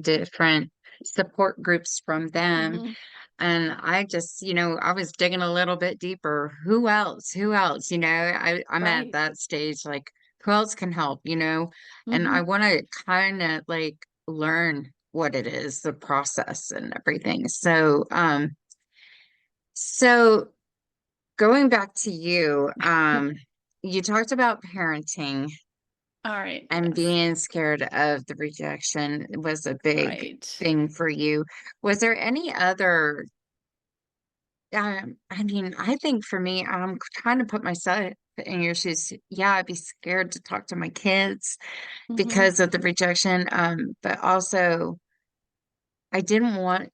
Speaker 1: different support groups from them.
Speaker 2: mhm,
Speaker 1: And I just, I was digging a little bit deeper. Who else? Who else? I'm at
Speaker 2: right.
Speaker 1: that stage, like, who else can help, And I
Speaker 2: Mhm,
Speaker 1: want to kind of like learn what it is, the process and everything. So going back to you, you talked about parenting
Speaker 2: alright,
Speaker 1: and
Speaker 2: yes,
Speaker 1: being scared of the rejection was a big
Speaker 2: right.
Speaker 1: thing for you. Was there any other I mean, I think for me, I'm trying to put myself in your shoes. Yeah, I'd be scared to talk to my kids
Speaker 2: Mhm.
Speaker 1: because of the rejection. But also I didn't want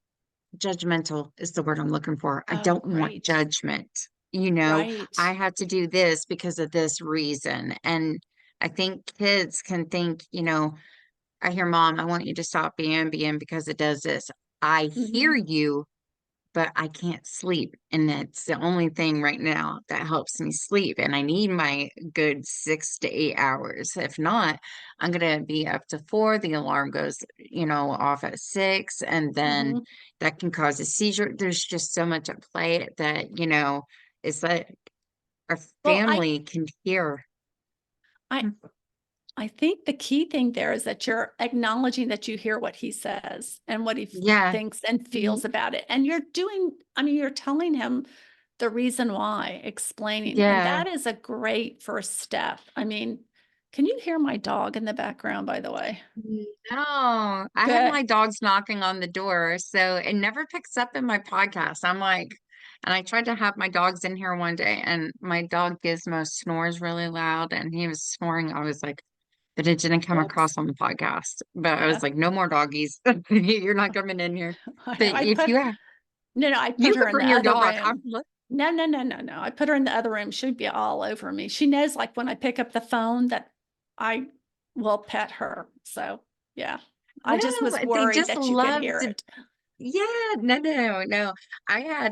Speaker 1: judgmental is the word I'm looking for. I
Speaker 2: Oh,
Speaker 1: don't want
Speaker 2: right,
Speaker 1: judgment. I
Speaker 2: right.
Speaker 1: had to do this because of this reason. And I think kids can think, I hear mom, I want you to stop being because it does this. I hear
Speaker 2: Mhm,
Speaker 1: you, but I can't sleep. And that's the only thing right now that helps me sleep. And I need my good 6 to 8 hours. If not, I'm going to be up to 4. The alarm goes, off at 6. And then
Speaker 2: mhm.
Speaker 1: that can cause a seizure. There's just so much at play that, it's that our
Speaker 2: Well, I
Speaker 1: family can hear.
Speaker 2: I I think the key thing there is that you're acknowledging that you hear what he says and what he
Speaker 1: Yeah.
Speaker 2: thinks and
Speaker 1: Mhm.
Speaker 2: feels about it, and you're doing, I mean, you're telling him the reason why, explaining, and
Speaker 1: Yeah.
Speaker 2: that is a great first step. I mean, can you hear my dog in the background, by the way?
Speaker 1: No, I have
Speaker 2: Good.
Speaker 1: my dogs knocking on the door, so it never picks up in my podcast. I'm like, and I tried to have my dogs in here one day, and my dog Gizmo snores really loud, and he was snoring. I was like, but it didn't come
Speaker 2: Whoops.
Speaker 1: across on the podcast. But I was
Speaker 2: Yeah.
Speaker 1: like, no more doggies. You're not coming in here.
Speaker 2: I know.
Speaker 1: But if
Speaker 2: I
Speaker 1: you
Speaker 2: put her
Speaker 1: could
Speaker 2: in the
Speaker 1: bring your
Speaker 2: other
Speaker 1: dog,
Speaker 2: room.
Speaker 1: look.
Speaker 2: No, no, no, no, no. I put her in the other room. She'd be all over me. She knows, like, when I pick up the phone that I will pet her. So, yeah. I
Speaker 1: No,
Speaker 2: just was
Speaker 1: they
Speaker 2: worried
Speaker 1: just
Speaker 2: that you could
Speaker 1: love
Speaker 2: hear
Speaker 1: to.
Speaker 2: it.
Speaker 1: Yeah, no. I had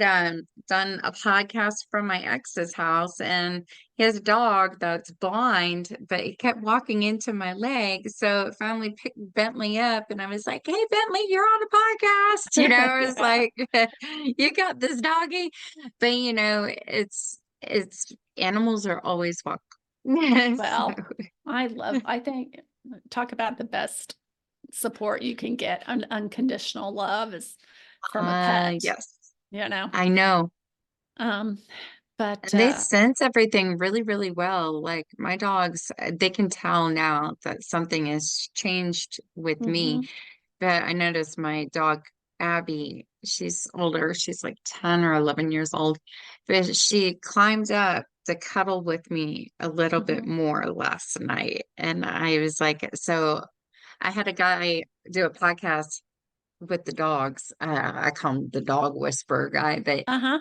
Speaker 1: done a podcast from my ex's house and his dog that's blind, but he kept walking into my leg. So it finally picked Bentley up and I was like, "Hey Bentley, you're on a podcast." I was
Speaker 2: Yeah.
Speaker 1: like, "You got this doggy." But it's animals are always welcome. So,
Speaker 2: Well, I think, talk about the best support you can get. Unconditional love is from a pet,
Speaker 1: yes,
Speaker 2: you know?
Speaker 1: I know.
Speaker 2: Um, but,
Speaker 1: And they sense everything really, really well. Like my dogs, they can tell now that something has changed with me.
Speaker 2: mhm,
Speaker 1: But I noticed my dog, Abby, she's older. She's like 10 or 11 years old. But she climbed up to cuddle with me a little bit
Speaker 2: mhm,
Speaker 1: more last night. And I was like, so I had a guy do a podcast with the dogs. I call him the dog whisperer guy, but
Speaker 2: Uh-huh.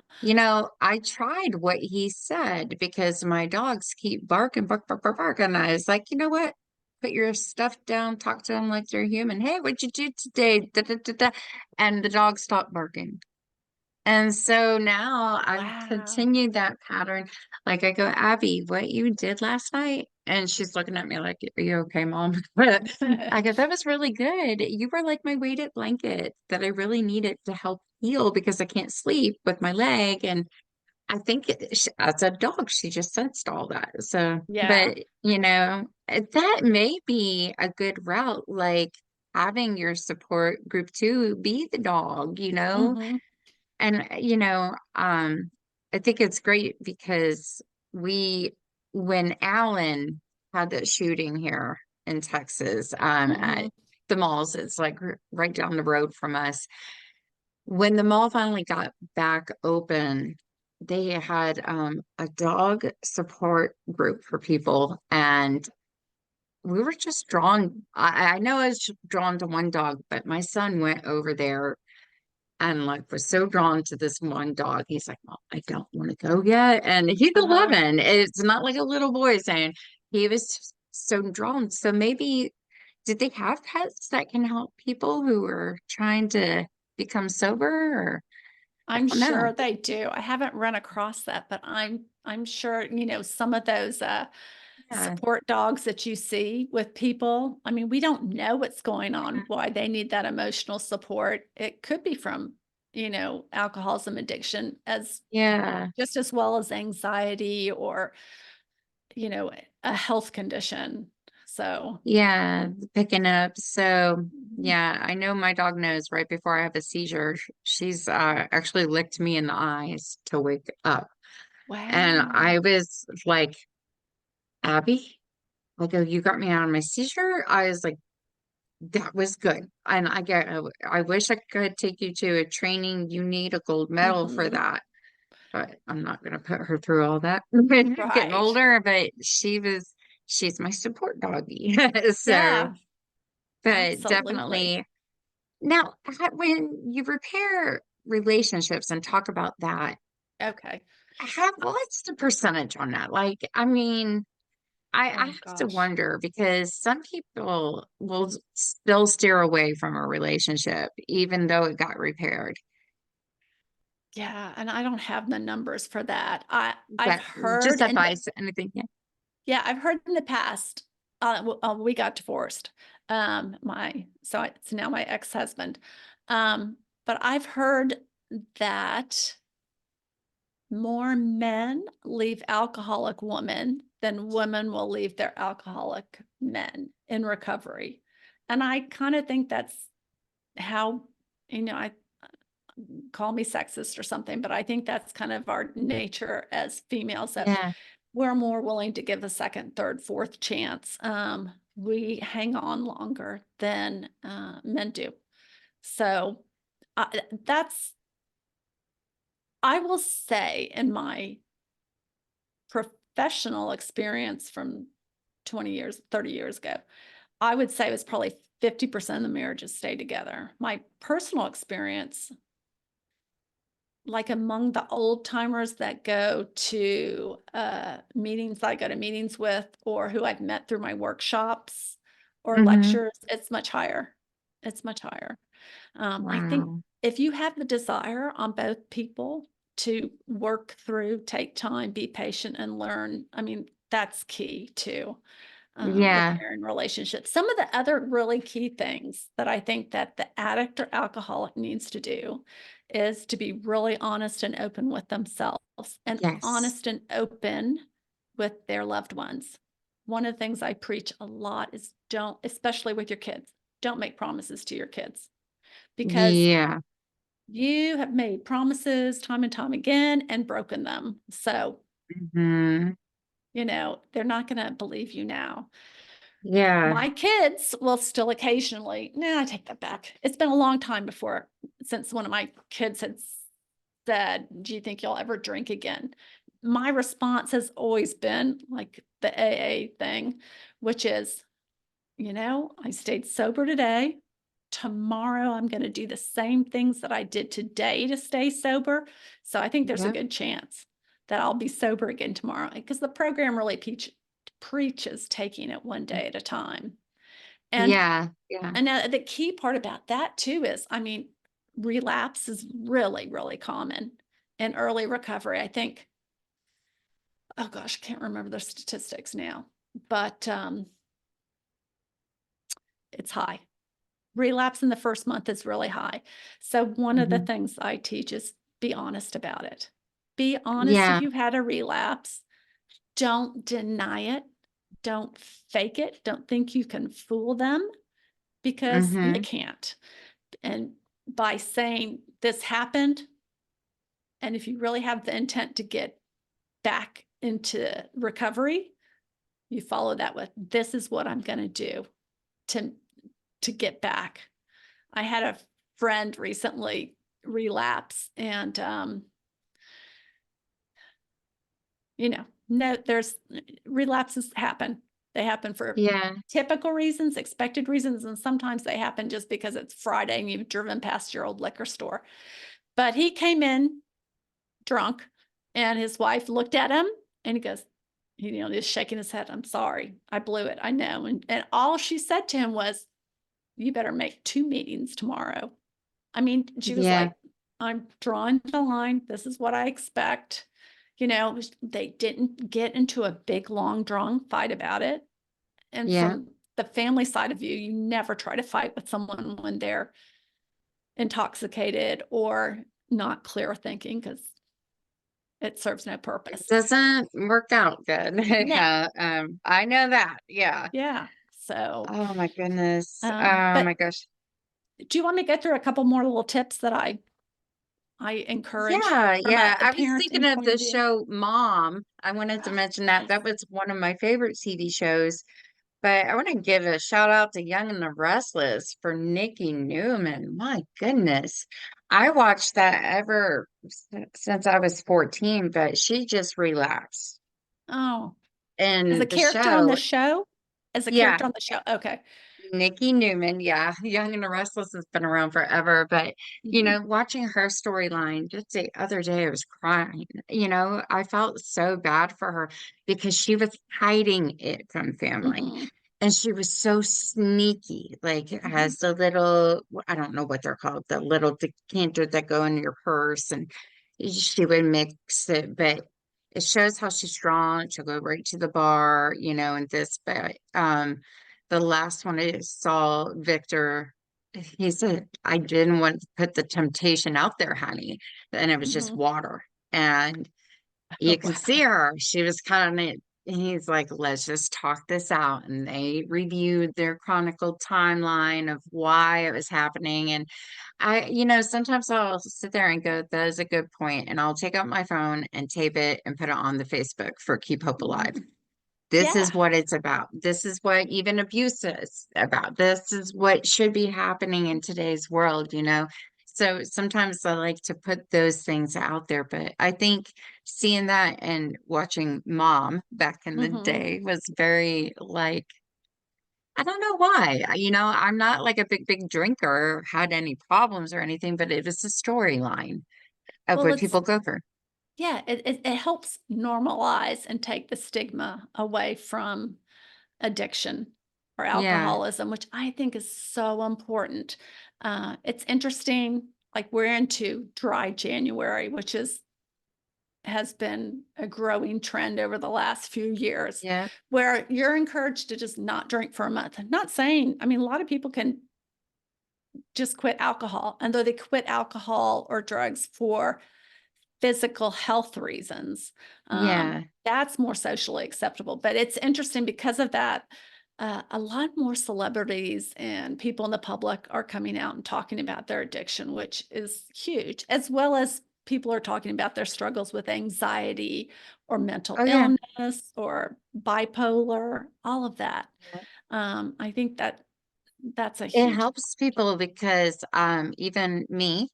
Speaker 1: I tried what he said because my dogs keep barking, bark, bark, bark, bark. And I was like, you know what? Put your stuff down, talk to them like they're human. Hey, what'd you do today? Da, da, da, da. And the dog stopped barking. And so now I've
Speaker 2: Wow.
Speaker 1: continued that pattern. Like I go, Abby, what you did last night? And she's looking at me like, are you okay, mom? But I go, that was really good. You were like my weighted blanket that I really needed to help heal because I can't sleep with my leg. And I think as a dog, she just sensed all that. So,
Speaker 2: Yeah.
Speaker 1: but that may be a good route, like having your support group too, be the dog.
Speaker 2: Hmm.
Speaker 1: And, I think it's great because we, when Alan had that shooting here in Texas, at
Speaker 2: Hmm.
Speaker 1: the malls, it's like right down the road from us. When the mall finally got back open, they had a dog support group for people, and we were just drawn. I know I was drawn to one dog, but my son went over there and like was so drawn to this one dog. He's like, "Mom, I don't want to go yet." And he's
Speaker 2: Uh-huh.
Speaker 1: 11. It's not like a little boy saying he was just so drawn. So maybe did they have pets that can help people who are trying to become sober? Or I
Speaker 2: I'm
Speaker 1: don't know.
Speaker 2: sure they do. I haven't run across that, but I'm sure, some of those
Speaker 1: Yeah.
Speaker 2: support dogs that you see with people. I mean, we don't know what's going on, why they need that emotional support. It could be from, alcoholism addiction as
Speaker 1: Yeah.
Speaker 2: just as well as anxiety or, you know, a health condition. So,
Speaker 1: Yeah. Picking up. So
Speaker 2: mhm.
Speaker 1: yeah, I know my dog knows right before I have a seizure. She's actually licked me in the eyes to wake up. And I
Speaker 2: Wow.
Speaker 1: was like, Abby, I go, you got me out of my seizure. I was like, that was good. And I wish I could take you to a training. You need a gold medal for
Speaker 2: Hmm.
Speaker 1: that. But I'm not going to put her through all that. Getting
Speaker 2: Right.
Speaker 1: older, but she's my support doggy. So,
Speaker 2: Yeah,
Speaker 1: but
Speaker 2: absolutely.
Speaker 1: definitely now, when you repair relationships and talk about that,
Speaker 2: Okay.
Speaker 1: what's the percentage on that? Like, I mean, I
Speaker 2: Oh
Speaker 1: have to
Speaker 2: gosh.
Speaker 1: wonder because some people will still steer away from a relationship even though it got repaired.
Speaker 2: Yeah, and I don't have the numbers for that. I've
Speaker 1: But just
Speaker 2: heard in the
Speaker 1: advice, anything. Yeah.
Speaker 2: yeah, I've heard in the past, we got divorced. It's now my ex-husband. But I've heard that more men leave alcoholic women than women will leave their alcoholic men in recovery. And I kind of think that's how, I call me sexist or something, but I think that's kind of our nature as females that
Speaker 1: Yeah.
Speaker 2: we're more willing to give a second, third, fourth chance. We hang on longer than men do. So that's, I will say, in my professional experience from 20 years, 30 years ago, I would say it was probably 50% of the marriages stay together. My personal experience, like among the old timers that go to meetings that I go to meetings with, or who I've met through my workshops or
Speaker 1: Hmm.
Speaker 2: lectures, it's much higher. It's much higher. I think
Speaker 1: Wow.
Speaker 2: if you have the desire on both people to work through, take time, be patient, and learn, I mean, that's key too.
Speaker 1: Yeah.
Speaker 2: Repairing relationships. Some of the other really key things that I think that the addict or alcoholic needs to do is to be really honest and open with themselves and
Speaker 1: Yes.
Speaker 2: honest and open with their loved ones. One of the things I preach a lot is don't, especially with your kids, don't make promises to your kids because
Speaker 1: Yeah.
Speaker 2: you have made promises time and time again and broken them. So,
Speaker 1: Hmm.
Speaker 2: they're not going to believe you now.
Speaker 1: Yeah.
Speaker 2: My kids will still occasionally, no, I take that back. It's been a long time since one of my kids had said, "Do you think you'll ever drink again?" My response has always been like the AA thing, which is, I stayed sober today. tomorrow I'm going to do the same things that I did today to stay sober. So I think there's a good chance that I'll be sober again tomorrow, because the program really preaches taking it one day at a time. And
Speaker 1: Yeah.
Speaker 2: the key part about that too is, I mean, relapse is really, really common in early recovery. I think, oh gosh, I can't remember the statistics now, but it's high. Relapse in the first month is really high. So one of the things I teach is be honest about it. Be honest if
Speaker 1: Yeah.
Speaker 2: you've had a relapse. Don't deny it. Don't fake it. Don't think you can fool them, because you can't. And by saying this happened, and if you really have the intent to get back into recovery, you follow that with, this is what I'm going to do to get back. I had a friend recently relapse, and no, there's relapses happen. They happen for
Speaker 1: Yeah.
Speaker 2: typical reasons, expected reasons, and sometimes they happen just because it's Friday and you've driven past your old liquor store. But he came in drunk, and his wife looked at him, and he goes, just shaking his head, I'm sorry, I blew it, I know. And all she said to him was, you better make 2 meetings tomorrow. I mean, she was
Speaker 1: Yeah.
Speaker 2: like, I'm drawing the line. This is what I expect. They didn't get into a big, long, drawn fight about it. And
Speaker 1: Yeah.
Speaker 2: from the family side of you never try to fight with someone when they're intoxicated or not clear thinking, because it serves no
Speaker 1: It
Speaker 2: purpose.
Speaker 1: doesn't work out good.
Speaker 2: No.
Speaker 1: I know that. Yeah.
Speaker 2: Yeah. So,
Speaker 1: Oh my goodness. Oh my
Speaker 2: but
Speaker 1: gosh.
Speaker 2: do you want me to go through a couple more little tips that I encourage
Speaker 1: Yeah,
Speaker 2: from
Speaker 1: yeah.
Speaker 2: a
Speaker 1: I was thinking
Speaker 2: parenting
Speaker 1: of
Speaker 2: point
Speaker 1: the
Speaker 2: of view?
Speaker 1: show Mom. I wanted to
Speaker 2: Oh,
Speaker 1: mention that.
Speaker 2: yes.
Speaker 1: That was one of my favorite TV shows. But I want to give a shout out to Young and the Restless for Nikki Newman. My goodness. I watched that since I was 14, but she just relapsed.
Speaker 2: Oh, as a
Speaker 1: And the
Speaker 2: character on the
Speaker 1: show,
Speaker 2: show? As a
Speaker 1: yeah,
Speaker 2: character on the show. Okay.
Speaker 1: Nikki Newman, yeah, Young and the Restless has been around forever, but
Speaker 2: Mhm.
Speaker 1: watching her storyline just the other day, I was crying. I felt so bad for her because she was hiding it from family.
Speaker 2: Mhm.
Speaker 1: And she was so sneaky, like
Speaker 2: Mhm.
Speaker 1: has the little, I don't know what they're called, the little decanter that go in your purse, and she would mix it, but it shows how she's strong. She'll go right to the bar, and this, but the last one I saw, Victor, he said, I didn't want to put the temptation out there, honey. And it was just
Speaker 2: Mhm.
Speaker 1: water. And you
Speaker 2: Oh,
Speaker 1: can see
Speaker 2: wow.
Speaker 1: her. She was kind of, he's like, let's just talk this out. And they reviewed their chronicled timeline of why it was happening. And sometimes I'll sit there and go, that is a good point. And I'll take out my phone and tape it and put it on the Facebook for Keep Hope Alive.
Speaker 2: Mhm.
Speaker 1: This is
Speaker 2: Yeah.
Speaker 1: what it's about. This is what even abuse is about. This is what should be happening in today's world. So sometimes I like to put those things out there, but I think seeing that and watching Mom back in the
Speaker 2: Mhm.
Speaker 1: day was very like, I don't know why. I'm not like a big drinker or had any problems or anything, but it was a storyline of
Speaker 2: Well,
Speaker 1: what people go through.
Speaker 2: it helps normalize and take the stigma away from addiction or
Speaker 1: Yeah,
Speaker 2: alcoholism, which I think is so important. It's interesting, like we're into dry January, which has been a growing trend over the last few years,
Speaker 1: yeah,
Speaker 2: where you're encouraged to just not drink for a month. I'm not saying, I mean, a lot of people can just quit alcohol, and though they quit alcohol or drugs for physical health reasons,
Speaker 1: yeah,
Speaker 2: that's more socially acceptable. But it's interesting because of that. A lot more celebrities and people in the public are coming out and talking about their addiction, which is huge, as well as people are talking about their struggles with anxiety or mental
Speaker 1: oh yeah.
Speaker 2: illness or bipolar, all of that. I think that's a
Speaker 1: It
Speaker 2: huge.
Speaker 1: helps people because even me,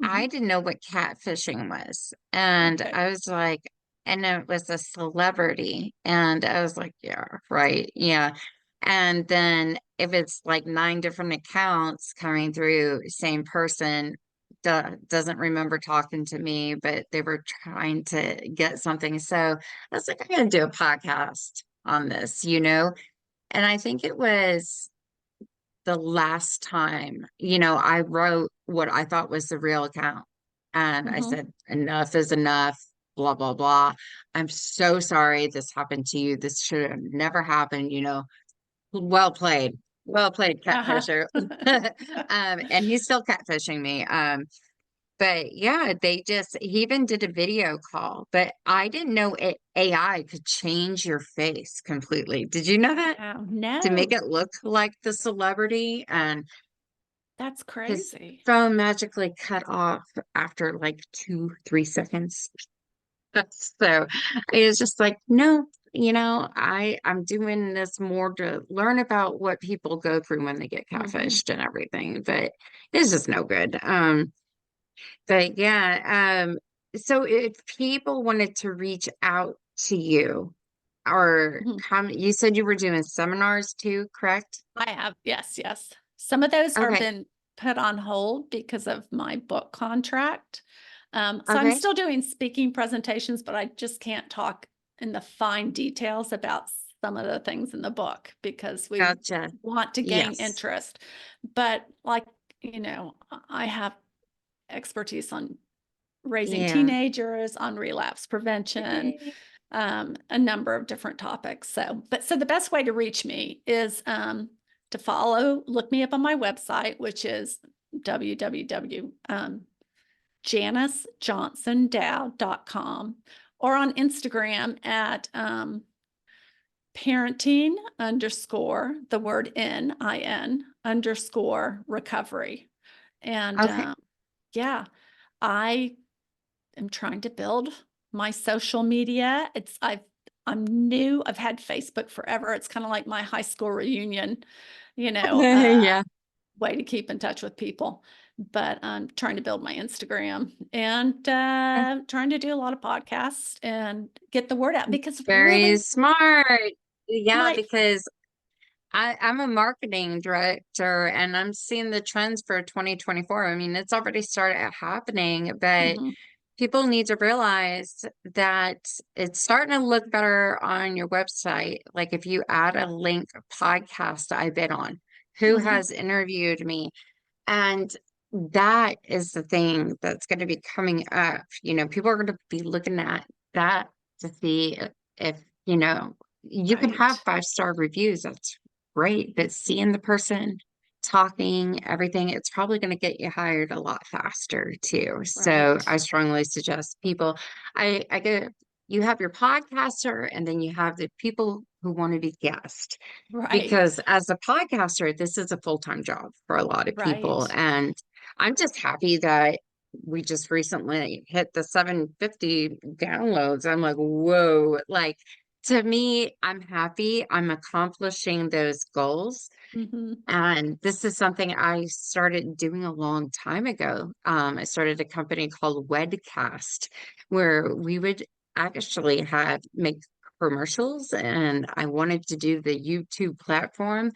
Speaker 1: I
Speaker 2: Mhm.
Speaker 1: didn't know what catfishing was. And
Speaker 2: Okay.
Speaker 1: I was like, and it was a celebrity. And I was like, yeah, right. Yeah. And then if it's like 9 different accounts coming through, same person doesn't remember talking to me, but they were trying to get something. So I was like, I'm going to do a podcast on this, And I think it was the last time, I wrote what I thought was the real account. And I
Speaker 2: Mhm.
Speaker 1: said, enough is enough, blah, blah, blah. I'm so sorry this happened to you. This should have never happened, Well played. Well played,
Speaker 2: Uh-huh.
Speaker 1: catfisher. And he's still catfishing me. But yeah, he even did a video call, but I didn't know AI could change your face completely. Did you know that?
Speaker 2: Wow.
Speaker 1: To make
Speaker 2: No,
Speaker 1: it look like the celebrity, and
Speaker 2: that's
Speaker 1: his
Speaker 2: crazy.
Speaker 1: phone magically cut off after like 2, 3 seconds. So it was just like, no, I'm doing this more to learn about what people go through when they get
Speaker 2: Hmm.
Speaker 1: catfished and everything, but it's just no good. But yeah, so if people wanted to reach out to you or
Speaker 2: Hmm.
Speaker 1: come, you said you were doing seminars too, correct?
Speaker 2: I have, yes, yes. Some of those are
Speaker 1: Okay.
Speaker 2: been put on hold because of my book contract. So I'm
Speaker 1: Okay.
Speaker 2: still doing speaking presentations, but I just can't talk in the fine details about some of the things in the book because we
Speaker 1: Gotcha.
Speaker 2: want to gain
Speaker 1: Yes.
Speaker 2: interest. But like, I have expertise on raising
Speaker 1: Yeah.
Speaker 2: teenagers, on relapse prevention,
Speaker 1: Okay.
Speaker 2: a number of different topics. So the best way to reach me is to look me up on my website, which is www. janicejohnsondowd.com, or on Instagram at parenting underscore the word underscore recovery. And
Speaker 1: Okay.
Speaker 2: yeah, I am trying to build my social media. I'm new. I've had Facebook forever. It's kind of like my high school reunion, you know, uh,
Speaker 1: Yeah.
Speaker 2: way to keep in touch with people. But I'm trying to build my Instagram and trying to do a lot of podcasts and get the word out because
Speaker 1: Very
Speaker 2: really
Speaker 1: smart. Yeah,
Speaker 2: my
Speaker 1: because I'm a marketing director and I'm seeing the trends for 2024. I mean, it's already started happening, but
Speaker 2: Mhm,
Speaker 1: people need to realize that it's starting to look better on your website. Like if you add a link podcast I've been on, who
Speaker 2: mhm,
Speaker 1: has interviewed me, and that is the thing that's going to be coming up. People are going to be looking at that to see if, you can have
Speaker 2: right,
Speaker 1: 5-star reviews. That's great. But seeing the person talking, everything, it's probably going to get you hired a lot faster too. So
Speaker 2: right,
Speaker 1: I strongly suggest people, I get, you have your podcaster and then you have the people who want to be guests, because
Speaker 2: right,
Speaker 1: as a podcaster, this is a full-time job for a lot of people.
Speaker 2: right.
Speaker 1: And I'm just happy that we just recently hit the 750 downloads. I'm like, whoa. Like, to me, I'm happy. I'm accomplishing those goals.
Speaker 2: Mhm,
Speaker 1: And this is something I started doing a long time ago. I started a company called Wedcast, where we would actually have make commercials, and I wanted to do the YouTube platform,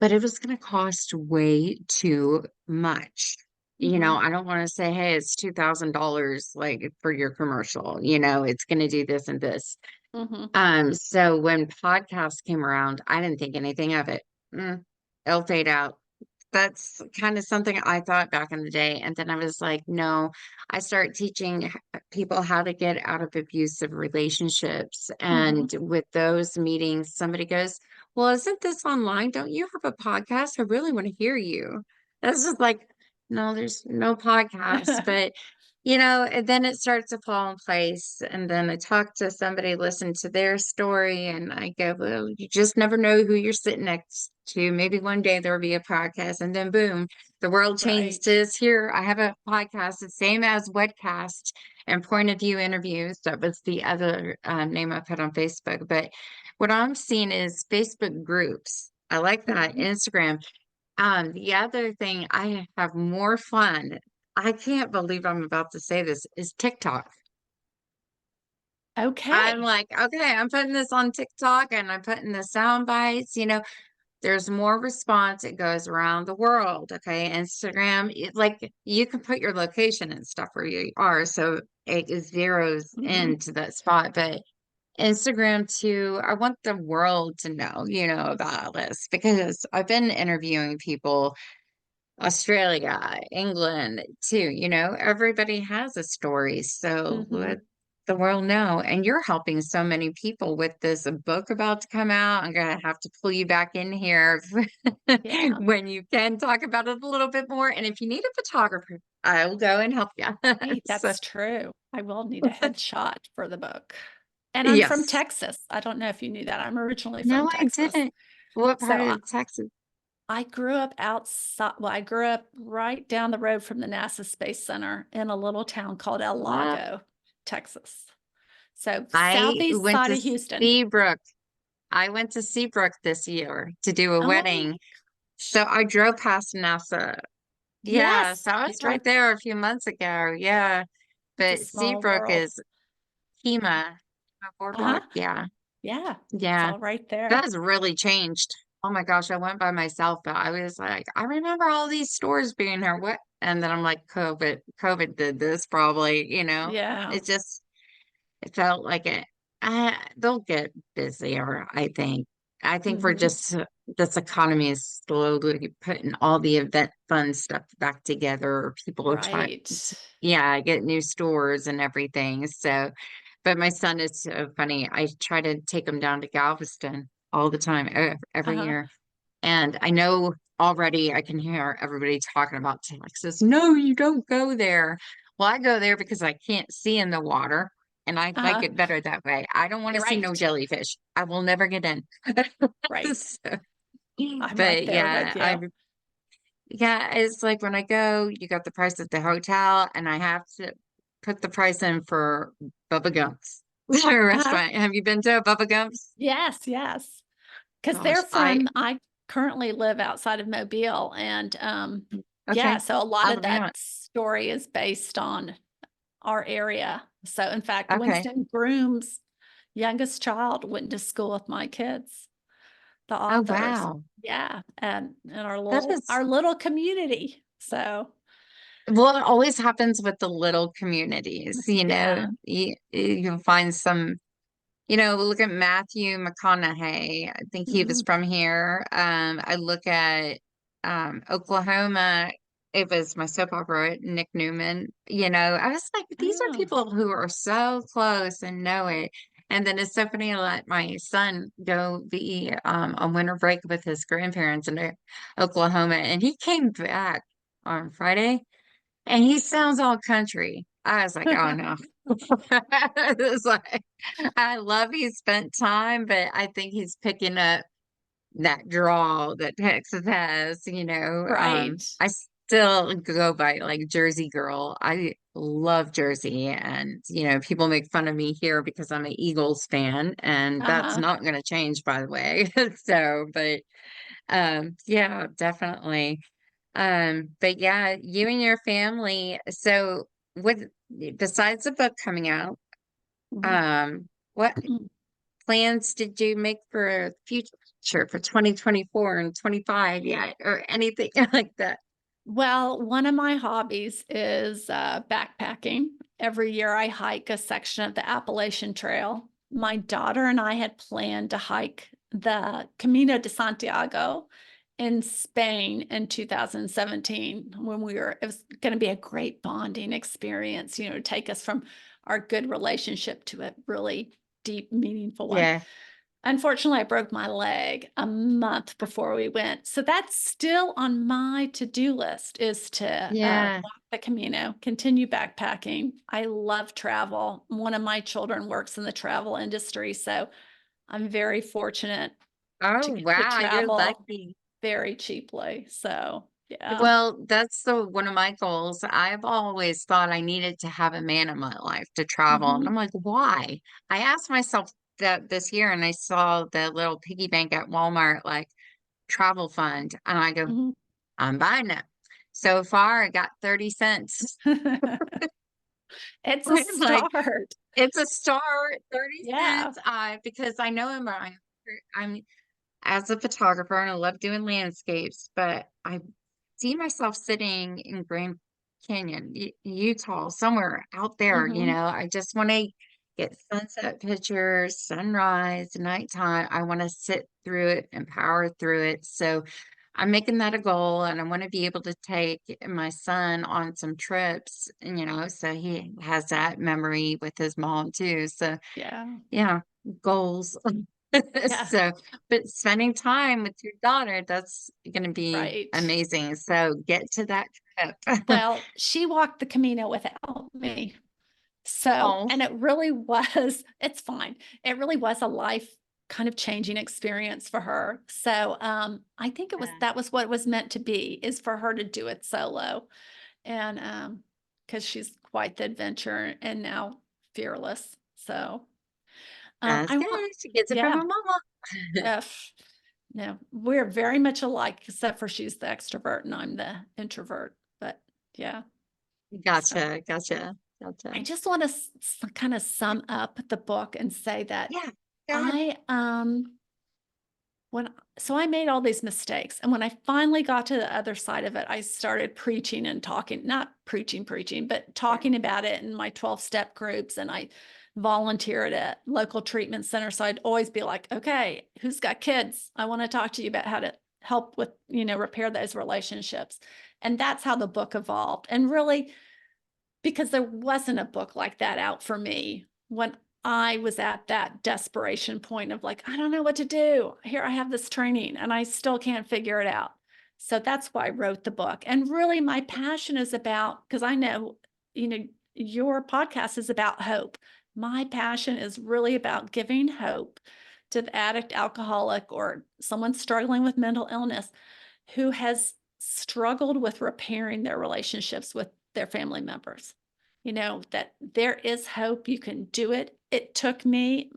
Speaker 1: but it was going to cost way too much.
Speaker 2: mhm,
Speaker 1: I don't want to say, hey, it's $2,000 like for your commercial, it's going to do this and this.
Speaker 2: mhm.
Speaker 1: So when podcasts came around, I didn't think anything of it. It'll fade out. That's kind of something I thought back in the day. And then I was like, no, I start teaching people how to get out of abusive relationships. And
Speaker 2: Mhm.
Speaker 1: with those meetings, somebody goes, well, isn't this online? Don't you have a podcast? I really want to hear you. That's just like, no, there's no podcast. But and then it starts to fall in place. And then I talk to somebody, listen to their story, and I go, well, you just never know who you're sitting next to. Maybe one day there'll be a podcast, and then boom, the world changed
Speaker 2: Right.
Speaker 1: to here. I have a podcast, the same as Wedcast and Point of View Interviews. That was the other name I put on Facebook. But what I'm seeing is Facebook groups. I like that.
Speaker 2: Mhm.
Speaker 1: Instagram. The other thing I have more fun, I can't believe I'm about to say this, is TikTok. I'm
Speaker 2: Okay.
Speaker 1: like, okay, I'm putting this on TikTok and I'm putting the sound bites. there's more response. It goes around the world. Okay. Instagram, like you can put your location and stuff where you are. So it zeroes
Speaker 2: Mhm.
Speaker 1: into that spot. But Instagram too, I want the world to know, about this because I've been interviewing people, Australia, England too, everybody has a story. So let
Speaker 2: Mhm.
Speaker 1: the world know. And you're helping so many people with this book about to come out. I'm gonna have to pull you back in here
Speaker 2: Yeah.
Speaker 1: when you can talk about it a little bit more. And if you need a photographer, I'll go and help you.
Speaker 2: Hey,
Speaker 1: So,
Speaker 2: that's true. I will need a headshot for the book. And I'm from
Speaker 1: yes.
Speaker 2: Texas. I don't know if you knew that. I'm originally from
Speaker 1: No, I
Speaker 2: Texas.
Speaker 1: didn't. What
Speaker 2: So
Speaker 1: part
Speaker 2: I,
Speaker 1: of Texas?
Speaker 2: I grew up outside, well, I grew up right down the road from the NASA Space Center in a little town called El
Speaker 1: Wow.
Speaker 2: Lago, Texas. So
Speaker 1: I
Speaker 2: southeast
Speaker 1: went
Speaker 2: side
Speaker 1: to
Speaker 2: of Houston.
Speaker 1: Seabrook. I went to Seabrook this year to do a
Speaker 2: Oh my
Speaker 1: wedding. So
Speaker 2: gosh.
Speaker 1: I drove past NASA. Yeah,
Speaker 2: Yes,
Speaker 1: so I
Speaker 2: you
Speaker 1: was
Speaker 2: drove.
Speaker 1: right there a few months ago. Yeah.
Speaker 2: It's a
Speaker 1: But
Speaker 2: small
Speaker 1: Seabrook
Speaker 2: world.
Speaker 1: is Kima
Speaker 2: Uh-huh.
Speaker 1: Boardwalk. Yeah.
Speaker 2: Yeah, it's
Speaker 1: Yeah.
Speaker 2: all right
Speaker 1: That
Speaker 2: there.
Speaker 1: has really changed. Oh my gosh, I went by myself, but I was like, I remember all these stores being here. What? And then I'm like, COVID did this probably.
Speaker 2: Yeah.
Speaker 1: It just it felt like it. They'll get busier, I think. I think we're
Speaker 2: Hmm.
Speaker 1: just this economy is slowly putting all the event fun stuff back together. People are trying
Speaker 2: Right.
Speaker 1: to, yeah, get new stores and everything. So, but my son is so funny. I try to take him down to Galveston all the time, every
Speaker 2: Uh-huh.
Speaker 1: year. And I know already I can hear everybody talking about Texas. No, you don't go there. Well, I go there because I can't see in the water and I like
Speaker 2: Uh-huh.
Speaker 1: it better that way. I don't want to
Speaker 2: You're
Speaker 1: see no
Speaker 2: right.
Speaker 1: jellyfish. I will never get in.
Speaker 2: Right.
Speaker 1: So,
Speaker 2: I'm right
Speaker 1: but
Speaker 2: there with you.
Speaker 1: yeah, it's like when I go, you got the price at the hotel and I have to put the price in for Bubba Gump's
Speaker 2: Uh-huh.
Speaker 1: restaurant. Have you been to a Bubba Gump's?
Speaker 2: Yes, yes. Because
Speaker 1: Gosh,
Speaker 2: they're from, I currently live outside of Mobile. And yeah,
Speaker 1: okay.
Speaker 2: so a lot of that
Speaker 1: Alabama.
Speaker 2: story is based on our area. So in fact,
Speaker 1: Okay.
Speaker 2: Winston Groom's youngest child went to school with my kids, the
Speaker 1: Oh,
Speaker 2: authors.
Speaker 1: wow.
Speaker 2: Yeah, and in
Speaker 1: That is
Speaker 2: our little community. So
Speaker 1: well, it always happens with the little communities,
Speaker 2: yeah.
Speaker 1: you'll find some, look at Matthew McConaughey. I think he was
Speaker 2: Mhm.
Speaker 1: from here. I look at Oklahoma. It was my soap opera, Nick Newman. I was like, these are
Speaker 2: Oh.
Speaker 1: people who are so close and know it. And then it's so funny to let my son go be on winter break with his grandparents in Oklahoma. And he came back on Friday. And he sounds all country. I was like, oh no. It's like, I love he spent time, but I think he's picking up that drawl that Texas has.
Speaker 2: Right.
Speaker 1: I still go by like Jersey girl. I love Jersey. And, people make fun of me here because I'm an Eagles fan, and that's
Speaker 2: Uh-huh.
Speaker 1: not going to change, by the way. So, but yeah, definitely. But yeah, you and your family. So what besides the book coming out,
Speaker 2: Mhm.
Speaker 1: what plans did you make for future for 2024 and 25 yet or anything like that?
Speaker 2: Well, one of my hobbies is backpacking. Every year I hike a section of the Appalachian Trail. My daughter and I had planned to hike the Camino de Santiago in Spain in 2017 when it was going to be a great bonding experience, to take us from our good relationship to a really deep, meaningful one.
Speaker 1: Yeah.
Speaker 2: Unfortunately, I broke my leg a month before we went. So that's still on my to-do list is to
Speaker 1: Yeah.
Speaker 2: walk the Camino, continue backpacking. I love travel. One of my children works in the travel industry, so I'm very fortunate to
Speaker 1: Oh,
Speaker 2: get to
Speaker 1: wow, you're
Speaker 2: travel
Speaker 1: lucky.
Speaker 2: very cheaply. So yeah.
Speaker 1: Well, that's the one of my goals. I've always thought I needed to have a man in my life to travel. And
Speaker 2: Mhm,
Speaker 1: I'm like, why? I asked myself that this year and I saw the little piggy bank at Walmart, like travel fund. And I go,
Speaker 2: mhm.
Speaker 1: I'm buying it. So far, I got 30 cents.
Speaker 2: It's a
Speaker 1: Like,
Speaker 2: start.
Speaker 1: it's a start, 30
Speaker 2: Yeah.
Speaker 1: cents. Because I know I'm as a photographer and I love doing landscapes, but I see myself sitting in Grand Canyon, Utah, somewhere out there,
Speaker 2: Hmm.
Speaker 1: I just want to get sunset pictures, sunrise, nighttime. I want to sit through it and power through it. So I'm making that a goal and I want to be able to take my son on some trips, so he has that memory with his mom too. So
Speaker 2: Yeah.
Speaker 1: yeah, goals.
Speaker 2: Yeah.
Speaker 1: So, but spending time with your daughter, that's going to be
Speaker 2: Right.
Speaker 1: amazing. So get to that trip.
Speaker 2: Well, she walked the Camino without me. So,
Speaker 1: Oh,
Speaker 2: and it really was, it's fine. It really was a life kind of changing experience for her. So, I think
Speaker 1: yeah,
Speaker 2: that was what it was meant to be, is for her to do it solo. And, because she's quite the adventurer and now fearless. So,
Speaker 1: that's
Speaker 2: I
Speaker 1: good.
Speaker 2: want,
Speaker 1: She gets it from
Speaker 2: yeah,
Speaker 1: her mama.
Speaker 2: uh, no, we're very much alike, except for she's the extrovert and I'm the introvert. But yeah, so.
Speaker 1: Gotcha, gotcha,
Speaker 2: I
Speaker 1: gotcha.
Speaker 2: just want to kind of sum up the book and say that
Speaker 1: Yeah, go ahead.
Speaker 2: I when so I made all these mistakes, and when I finally got to the other side of it, I started preaching and talking, not preaching, but
Speaker 1: Yeah,
Speaker 2: talking about it in my 12-step groups, and I volunteered at local treatment center. So I'd always be like, okay, who's got kids? I want to talk to you about how to help with, repair those relationships. And that's how the book evolved. And really, because there wasn't a book like that out for me when I was at that desperation point of like, I don't know what to do. Here I have this training and I still can't figure it out. So that's why I wrote the book. And really, my passion is about, because I know, your podcast is about hope. My passion is really about giving hope to the addict, alcoholic, or someone struggling with mental illness who has struggled with repairing their relationships with their family members. That there is hope. You can do it. It took me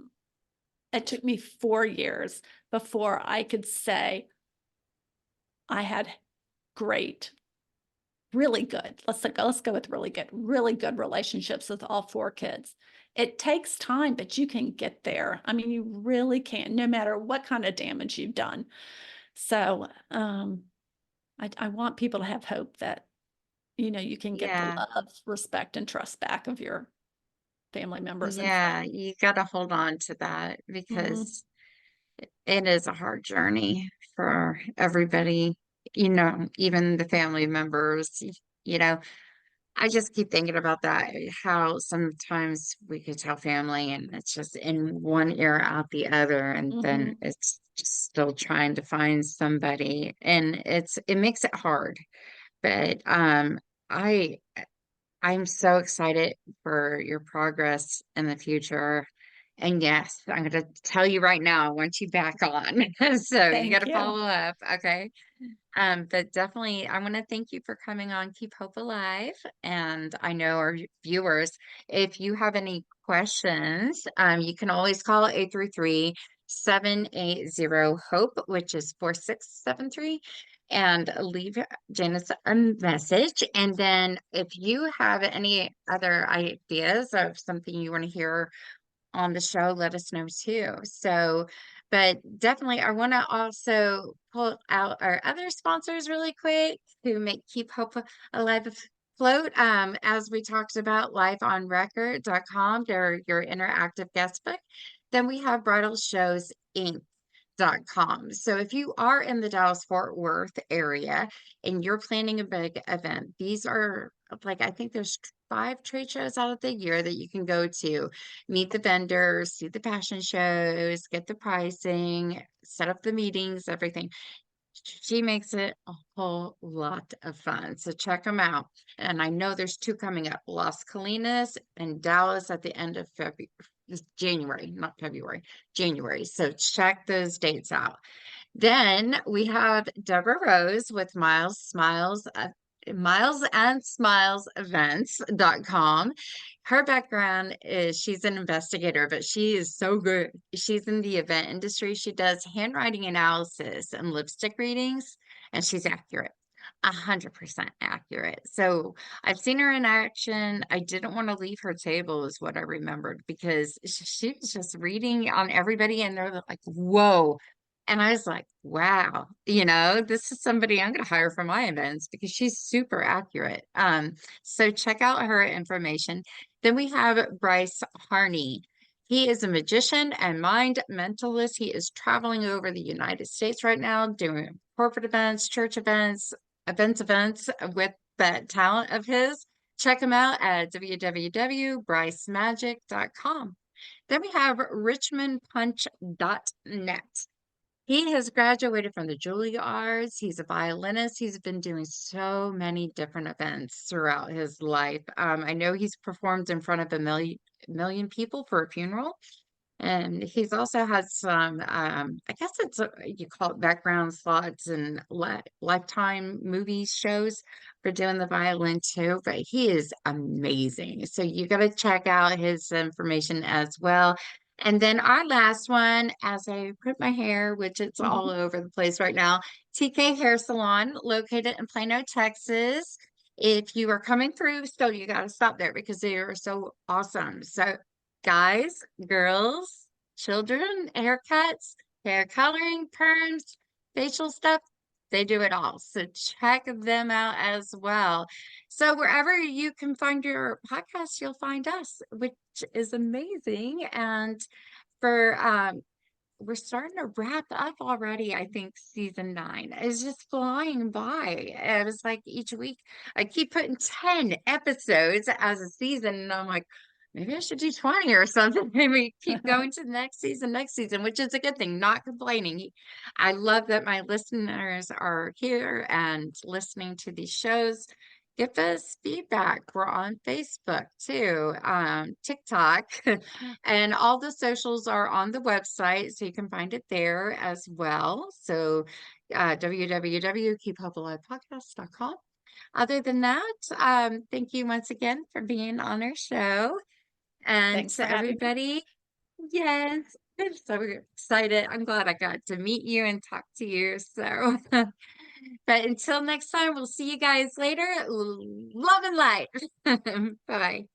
Speaker 2: 4 years before I could say I had great, really good. Let's go with really good relationships with all four kids. It takes time, but you can get there. I mean, you really can, no matter what kind of damage you've done. So, I want people to have hope that, you can get the
Speaker 1: yeah,
Speaker 2: love, respect, and trust back of your family members and
Speaker 1: yeah.
Speaker 2: friends.
Speaker 1: You got to hold on to that
Speaker 2: Mhm.
Speaker 1: because it is a hard journey for everybody, even the family members, you know. I just keep thinking about that, how sometimes we could tell family and it's just in one ear out the other, and then
Speaker 2: Mhm.
Speaker 1: it's just still trying to find somebody, and it makes it hard. But I I'm so excited for your progress in the future. And yes, I'm going to tell you right now, I want you back on. So you got
Speaker 2: Thank
Speaker 1: to
Speaker 2: you.
Speaker 1: follow up. Okay. But definitely, I want to thank you for coming on Keep Hope Alive. And I know our viewers, if you have any questions, you can always call 833-780-HOPE, which is 4673, and leave Janice a message. And then if you have any other ideas of something you want to hear on the show, let us know too. So, but definitely, I want to also pull out our other sponsors really quick to make Keep Hope Alive afloat. As we talked about, liveonrecord.com, they're your interactive guest book. Then we have Bridal Shows Inc.com. So if you are in the Dallas Fort Worth area and you're planning a big event, these are like, I think there's 5 trade shows out of the year that you can go to, meet the vendors, see the fashion shows, get the pricing, set up the meetings, everything. She makes it a whole lot of fun. So check them out. And I know there's 2 coming up, Las Colinas and Dallas at the end of February. January, not February, January. So check those dates out. Then we have Deborah Rose with Miles and Smiles Events.com. Her background is she's an investigator, but she is so good. She's in the event industry. She does handwriting analysis and lipstick readings, and she's accurate. 100% accurate. So I've seen her in action. I didn't want to leave her table, is what I remembered, because she was just reading on everybody, and they're like, whoa, And I was like, wow, you know, this is somebody I'm going to hire for my events because she's super accurate. So check out her information. Then we have Bryce Harney. He is a magician and mind mentalist. He is traveling over the United States right now, doing corporate events, church events, events with that talent of his. Check him out at www.brycemagic.com. Then we have richmondpunch.net. He has graduated from the Juilliards. He's a violinist. He's been doing so many different events throughout his life. I know he's performed in front of a million people for a funeral. And he's also had some, I guess you call it background slots and lifetime movie shows for doing the violin too. But he is amazing. So you got to check out his information as well. And then our last one, as I put my hair, which it's all over the place right now, TK Hair Salon, located in Plano, Texas. If you are coming through, still you got to stop there because they are so awesome. So guys, girls, children, haircuts, hair coloring, perms, facial stuff, they do it all. So check them out as well. So wherever you can find your podcast, you'll find us, which is amazing. And for we're starting to wrap up already. I think season 9 is just flying by. It was like each week I keep putting 10 episodes as a season, and I'm like, maybe I should do 20 or something. Maybe keep going to the next season, which is a good thing, not complaining. I love that my listeners are here and listening to these shows. Give us feedback. We're on Facebook too, TikTok, and all the socials are on the website, so you can find it there as well. So www.keephopealivepodcast.com. Other than that, thank you once again for being on our show. And
Speaker 2: Thanks for
Speaker 1: to
Speaker 2: having me.
Speaker 1: everybody, yes, I'm so excited. I'm glad I got to meet you and talk to you. So, but until next time, we'll see you guys later. Love and light. Bye bye.